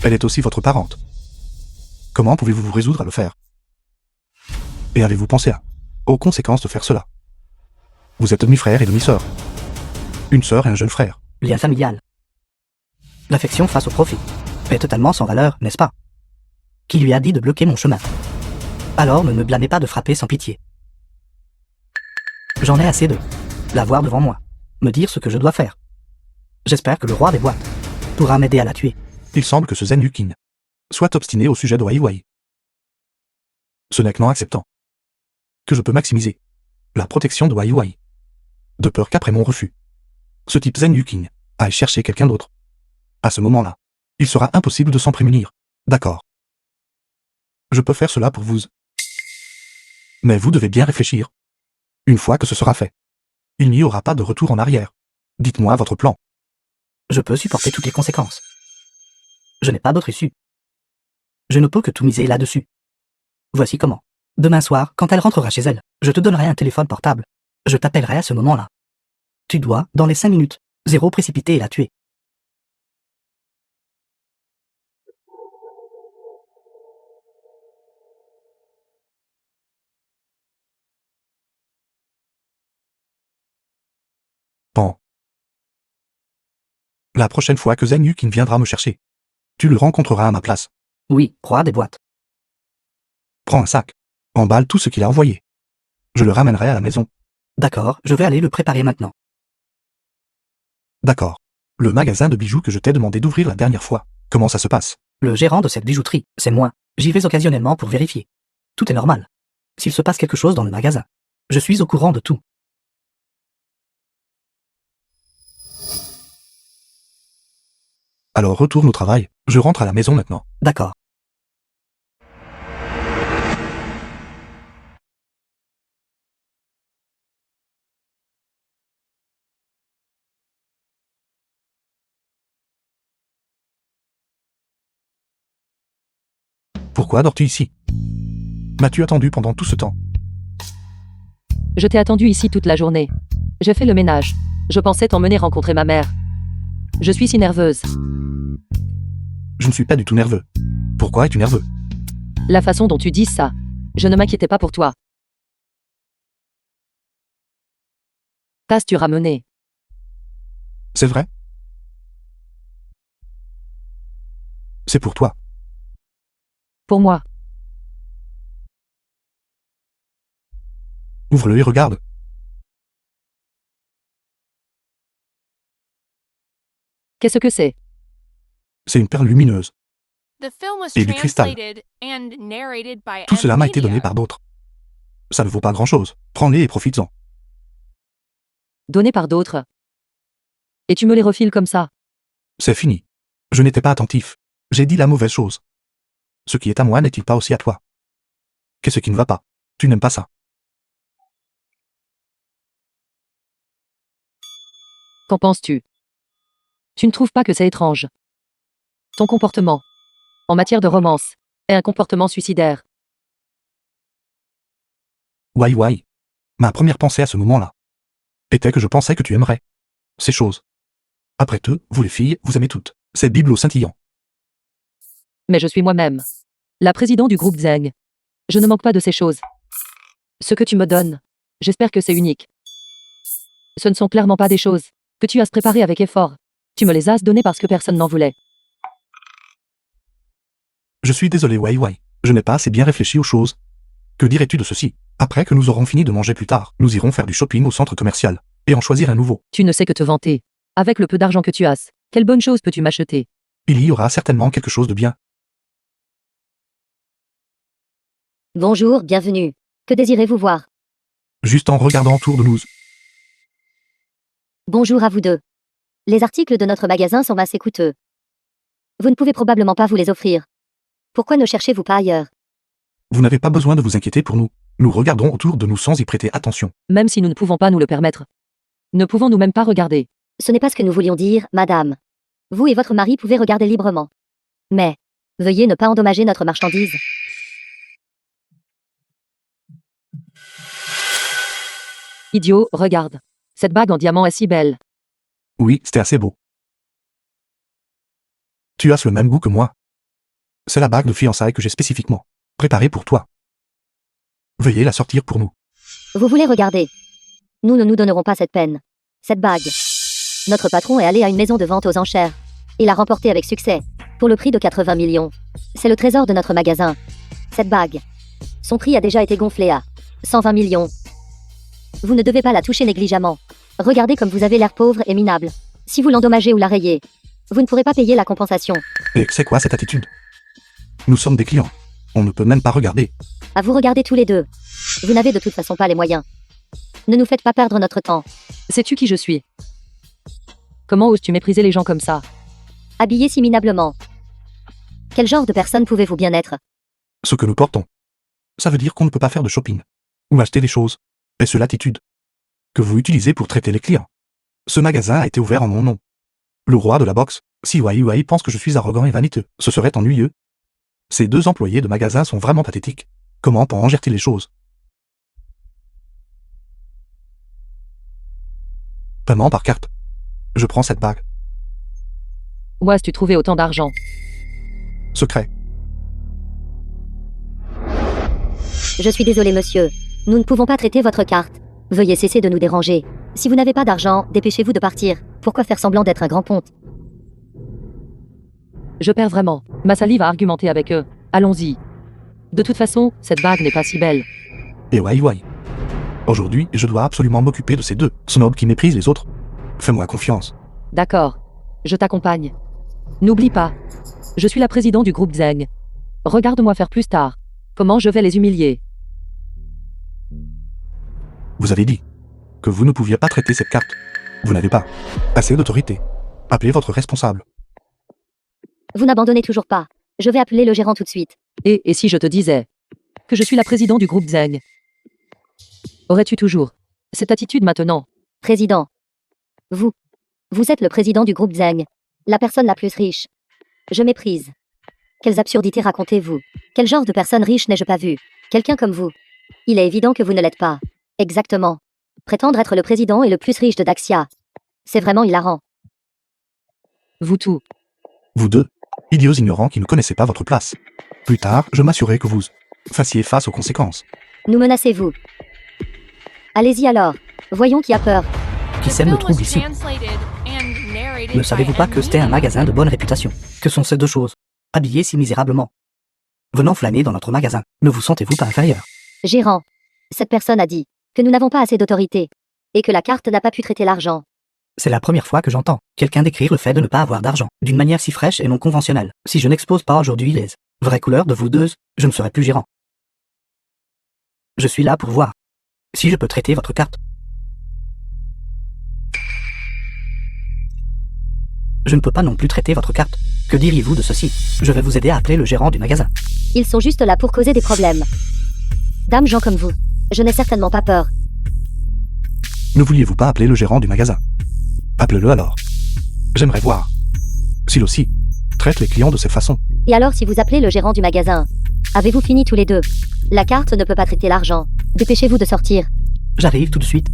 elle est aussi votre parente. Comment pouvez-vous vous résoudre à le faire? Et avez-vous pensé aux conséquences de faire cela? Vous êtes demi-frère et demi-sœur. Une sœur et un jeune frère. Lien familial. L'affection face au profit est totalement sans valeur, n'est-ce pas? Qui lui a dit de bloquer mon chemin? Alors ne me blâmez pas de frapper sans pitié. J'en ai assez de la voir devant moi, me dire ce que je dois faire. J'espère que le roi des boîtes pourra m'aider à la tuer. Il semble que ce Zen Yukin soit obstiné au sujet de Wai Wai. Ce n'est que non acceptant que je peux maximiser la protection de Wai Wai. De peur qu'après mon refus, ce type Zen Yukin aille chercher quelqu'un d'autre. À ce moment-là, il sera impossible de s'en prémunir. D'accord. Je peux faire cela pour vous. Mais vous devez bien réfléchir. Une fois que ce sera fait, il n'y aura pas de retour en arrière. Dites-moi votre plan. Je peux supporter toutes les conséquences. Je n'ai pas d'autre issue. Je ne peux que tout miser là-dessus. Voici comment. Demain soir, quand elle rentrera chez elle, je te donnerai un téléphone portable. Je t'appellerai à ce moment-là. Tu dois, dans les 5 minutes, précipiter et la tuer. Pan. La prochaine fois que Zen Yukin viendra me chercher, tu le rencontreras à ma place. Oui, roi des boîtes. Prends un sac. Emballe tout ce qu'il a envoyé. Je le ramènerai à la maison. D'accord, je vais aller le préparer maintenant. D'accord. Le magasin de bijoux que je t'ai demandé d'ouvrir la dernière fois, comment ça se passe? Le gérant de cette bijouterie, c'est moi. J'y vais occasionnellement pour vérifier. Tout est normal. S'il se passe quelque chose dans le magasin, je suis au courant de tout. Alors retourne au travail, je rentre à la maison maintenant. D'accord. Pourquoi dors-tu ici? M'as-tu attendu pendant tout ce temps? Je t'ai attendu ici toute la journée. J'ai fait le ménage. Je pensais t'emmener rencontrer ma mère. Je suis si nerveuse. Je ne suis pas du tout nerveux. Pourquoi es-tu nerveux? La façon dont tu dis ça. Je ne m'inquiétais pas pour toi. T'as-tu ramené? C'est vrai? C'est pour toi. Pour moi. Ouvre-le et regarde. Qu'est-ce que c'est? C'est une perle lumineuse. Et du cristal. Tout cela m'a été donné par d'autres. Ça ne vaut pas grand-chose. Prends-les et profites-en. Donné par d'autres. Et tu me les refiles comme ça. C'est fini. Je n'étais pas attentif. J'ai dit la mauvaise chose. Ce qui est à moi n'est-il pas aussi à toi? Qu'est-ce qui ne va pas? Tu n'aimes pas ça? Qu'en penses-tu? Tu ne trouves pas que c'est étrange? Ton comportement, en matière de romance, est un comportement suicidaire. Wai Wai. Ma première pensée à ce moment-là était que je pensais que tu aimerais ces choses. Après tout, vous les filles, vous aimez toutes ces bibelots scintillants. Mais je suis moi-même la présidente du groupe Zeng. Je ne manque pas de ces choses. Ce que tu me donnes, j'espère que c'est unique. Ce ne sont clairement pas des choses que tu as préparées avec effort. Tu me les as données parce que personne n'en voulait. Je suis désolé Wai Wai. Je n'ai pas assez bien réfléchi aux choses. Que dirais-tu de ceci? Après que nous aurons fini de manger plus tard, nous irons faire du shopping au centre commercial, et en choisir un nouveau. Tu ne sais que te vanter. Avec le peu d'argent que tu as, quelle bonne chose peux-tu m'acheter? Il y aura certainement quelque chose de bien. Bonjour, bienvenue. Que désirez-vous voir? Juste en regardant autour de nous. Bonjour à vous deux. Les articles de notre magasin sont assez coûteux. Vous ne pouvez probablement pas vous les offrir. Pourquoi ne cherchez-vous pas ailleurs? Vous n'avez pas besoin de vous inquiéter pour nous. Nous regardons autour de nous sans y prêter attention. Même si nous ne pouvons pas nous le permettre. Ne pouvons-nous même pas regarder? Ce n'est pas ce que nous voulions dire, madame. Vous et votre mari pouvez regarder librement. Mais, veuillez ne pas endommager notre marchandise. Idiot, regarde. Cette bague en diamant est si belle. Oui, c'était assez beau. Tu as le même goût que moi. C'est la bague de fiançailles que j'ai spécifiquement préparée pour toi. Veuillez la sortir pour nous. Vous voulez regarder? Nous ne nous donnerons pas cette peine. Cette bague. Notre patron est allé à une maison de vente aux enchères. Il a remporté avec succès, pour le prix de 80 millions. C'est le trésor de notre magasin. Cette bague. Son prix a déjà été gonflé à 120 millions. Vous ne devez pas la toucher négligemment. Regardez comme vous avez l'air pauvre et minable. Si vous l'endommagez ou la rayez, vous ne pourrez pas payer la compensation. Et c'est quoi cette attitude? Nous sommes des clients. On ne peut même pas regarder. À vous regarder tous les deux. Vous n'avez de toute façon pas les moyens. Ne nous faites pas perdre notre temps. Sais-tu qui je suis? Comment oses-tu mépriser les gens comme ça? Habillés si minablement. Quel genre de personne pouvez-vous bien être? Ce que nous portons. Ça veut dire qu'on ne peut pas faire de shopping. Ou acheter des choses. Est-ce l'attitude que vous utilisez pour traiter les clients? Ce magasin a été ouvert en mon nom. Le roi de la boxe, si Wai pense que je suis arrogant et vaniteux, ce serait ennuyeux. Ces deux employés de magasin sont vraiment pathétiques. Comment en gère-t-il les choses? Paiement par carte. Je prends cette bague. Où as-tu trouvé autant d'argent? Secret. Je suis désolé, monsieur. Nous ne pouvons pas traiter votre carte. Veuillez cesser de nous déranger. Si vous n'avez pas d'argent, dépêchez-vous de partir. Pourquoi faire semblant d'être un grand ponte? Je perds vraiment. Ma salive a argumenté avec eux. Allons-y. De toute façon, cette bague n'est pas si belle. Et Wai. Aujourd'hui, je dois absolument m'occuper de ces deux snobs qui méprisent les autres. Fais-moi confiance. D'accord. Je t'accompagne. N'oublie pas. Je suis la présidente du groupe Zeng. Regarde-moi faire plus tard. Comment je vais les humilier. Vous avez dit que vous ne pouviez pas traiter cette carte. Vous n'avez pas assez d'autorité. Appelez votre responsable. Vous n'abandonnez toujours pas. Je vais appeler le gérant tout de suite. Et si je te disais que je suis la présidente du groupe Zeng? Aurais-tu toujours cette attitude maintenant? Président. Vous êtes le président du groupe Zeng. La personne la plus riche. Je méprise. Quelles absurdités racontez-vous? Quel genre de personne riche n'ai-je pas vu? Quelqu'un comme vous. Il est évident que vous ne l'êtes pas. Exactement. Prétendre être le président et le plus riche de Daxia. C'est vraiment hilarant. Vous tous. Vous deux, idiots ignorants qui ne connaissaient pas votre place. Plus tard, je m'assurais que vous fassiez face aux conséquences. Nous menacez-vous? Allez-y alors. Voyons qui a peur. Qui sème le trouble ici? Ne savez-vous pas que c'était un magasin de bonne réputation? Que sont ces deux choses? Habillés si misérablement. Venant flâner dans notre magasin, ne vous sentez-vous pas inférieur? Gérant. Cette personne a dit que nous n'avons pas assez d'autorité. Et que la carte n'a pas pu traiter l'argent. C'est la première fois que j'entends quelqu'un décrire le fait de ne pas avoir d'argent d'une manière si fraîche et non conventionnelle. Si je n'expose pas aujourd'hui les vraies couleurs de vous deux, je ne serai plus gérant. Je suis là pour voir si je peux traiter votre carte. Je ne peux pas non plus traiter votre carte. Que diriez-vous de ceci? Je vais vous aider à appeler le gérant du magasin. Ils sont juste là pour causer des problèmes. Dame gens comme vous. Je n'ai certainement pas peur. Ne vouliez-vous pas appeler le gérant du magasin? Appelez-le alors. J'aimerais voir s'il aussi traite les clients de cette façon. Et alors si vous appelez le gérant du magasin? Avez-vous fini tous les deux? La carte ne peut pas traiter l'argent. Dépêchez-vous de sortir. J'arrive tout de suite.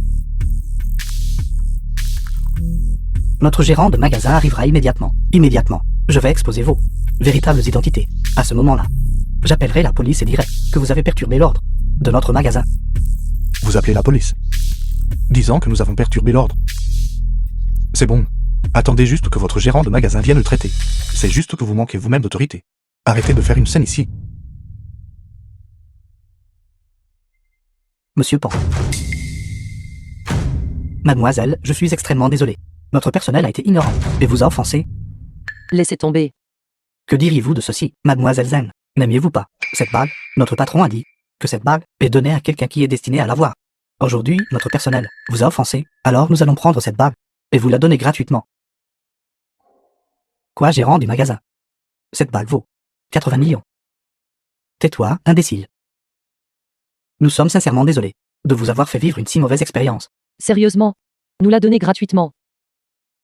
Notre gérant de magasin arrivera immédiatement. Immédiatement. Je vais exposer vos véritables identités. À ce moment-là, j'appellerai la police et dirai que vous avez perturbé l'ordre de notre magasin. Vous appelez la police, disant que nous avons perturbé l'ordre. C'est bon. Attendez juste que votre gérant de magasin vienne le traiter. C'est juste que vous manquez vous-même d'autorité. Arrêtez de faire une scène ici. Monsieur Pan. Mademoiselle, je suis extrêmement désolé. Notre personnel a été ignorant et vous a offensé. Laissez tomber. Que diriez-vous de ceci, Mademoiselle Zen? N'aimiez-vous pas cette bague? Notre patron a dit que cette bague est donnée à quelqu'un qui est destiné à l'avoir. Aujourd'hui, notre personnel vous a offensé, alors nous allons prendre cette bague et vous la donner gratuitement. Quoi, gérant du magasin? Cette bague vaut 80 millions. Tais-toi, imbécile. Nous sommes sincèrement désolés de vous avoir fait vivre une si mauvaise expérience. Sérieusement, nous la donnez gratuitement.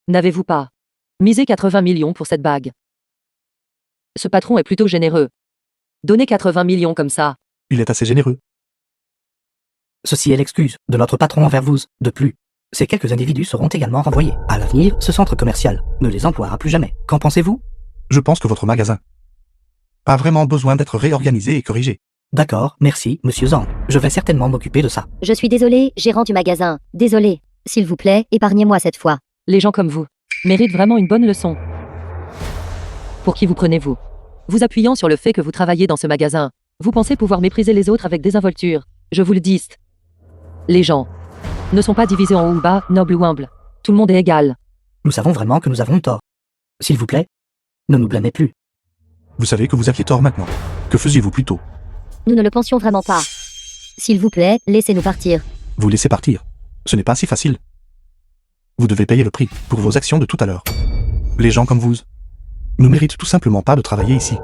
N'avez-vous pas misé 80 millions pour cette bague? Ce patron est plutôt généreux. Donner 80 millions comme ça. Il est assez généreux. Ceci est l'excuse de notre patron envers vous. De plus, ces quelques individus seront également renvoyés. À l'avenir, ce centre commercial ne les emploiera plus jamais. Qu'en pensez-vous? Je pense que votre magasin a vraiment besoin d'être réorganisé et corrigé. D'accord, merci, monsieur Zhang. Je vais certainement m'occuper de ça. Je suis désolé, gérant du magasin. Désolé. S'il vous plaît, épargnez-moi cette fois. Les gens comme vous méritent vraiment une bonne leçon. Pour qui vous prenez-vous? Vous appuyant sur le fait que vous travaillez dans ce magasin, vous pensez pouvoir mépriser les autres avec désinvolture. Je vous le dis. Les gens ne sont pas divisés en haut ou bas, noble ou humble. Tout le monde est égal. Nous savons vraiment que nous avons tort. S'il vous plaît, ne nous blâmez plus. Vous savez que vous aviez tort maintenant. Que faisiez-vous plus tôt? Nous ne le pensions vraiment pas. S'il vous plaît, laissez-nous partir. Vous laissez partir. Ce n'est pas si facile. Vous devez payer le prix pour vos actions de tout à l'heure. Les gens comme vous ne méritent tout simplement pas de travailler ici.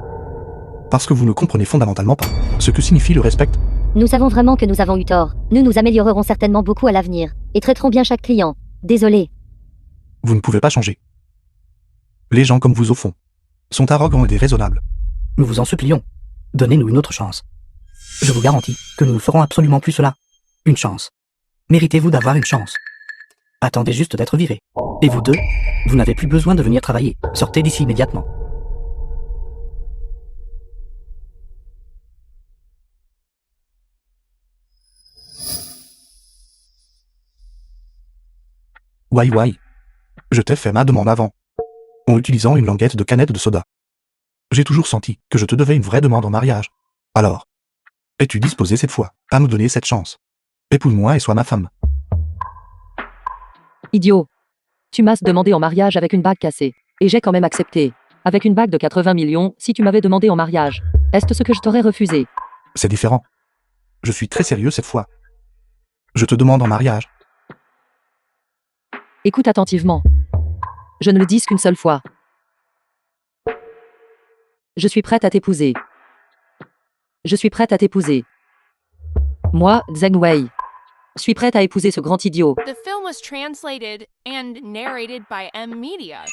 Parce que vous ne comprenez fondamentalement pas ce que signifie le respect. Nous savons vraiment que nous avons eu tort. Nous nous améliorerons certainement beaucoup à l'avenir. Et traiterons bien chaque client. Désolé. Vous ne pouvez pas changer. Les gens comme vous au fond sont arrogants et déraisonnables. Nous vous en supplions. Donnez-nous une autre chance. Je vous garantis que nous ne ferons absolument plus cela. Une chance. Méritez-vous d'avoir une chance. Attendez juste d'être viré. Et vous deux, vous n'avez plus besoin de venir travailler. Sortez d'ici immédiatement. Wai. Je t'ai fait ma demande avant, en utilisant une languette de canette de soda. J'ai toujours senti que je te devais une vraie demande en mariage. Alors, es-tu disposé cette fois à me donner cette chance? Épouse-moi et sois ma femme. Idiot. Tu m'as demandé en mariage avec une bague cassée. Et j'ai quand même accepté. Avec une bague de 80 millions, si tu m'avais demandé en mariage, est-ce ce que je t'aurais refusé? C'est différent. Je suis très sérieux cette fois. Je te demande en mariage. Écoute attentivement. Je ne le dis qu'une seule fois. Je suis prête à t'épouser. Je suis prête à t'épouser. Moi, Zheng Wei, suis prête à épouser ce grand idiot. The film was translated and narrated by M Media.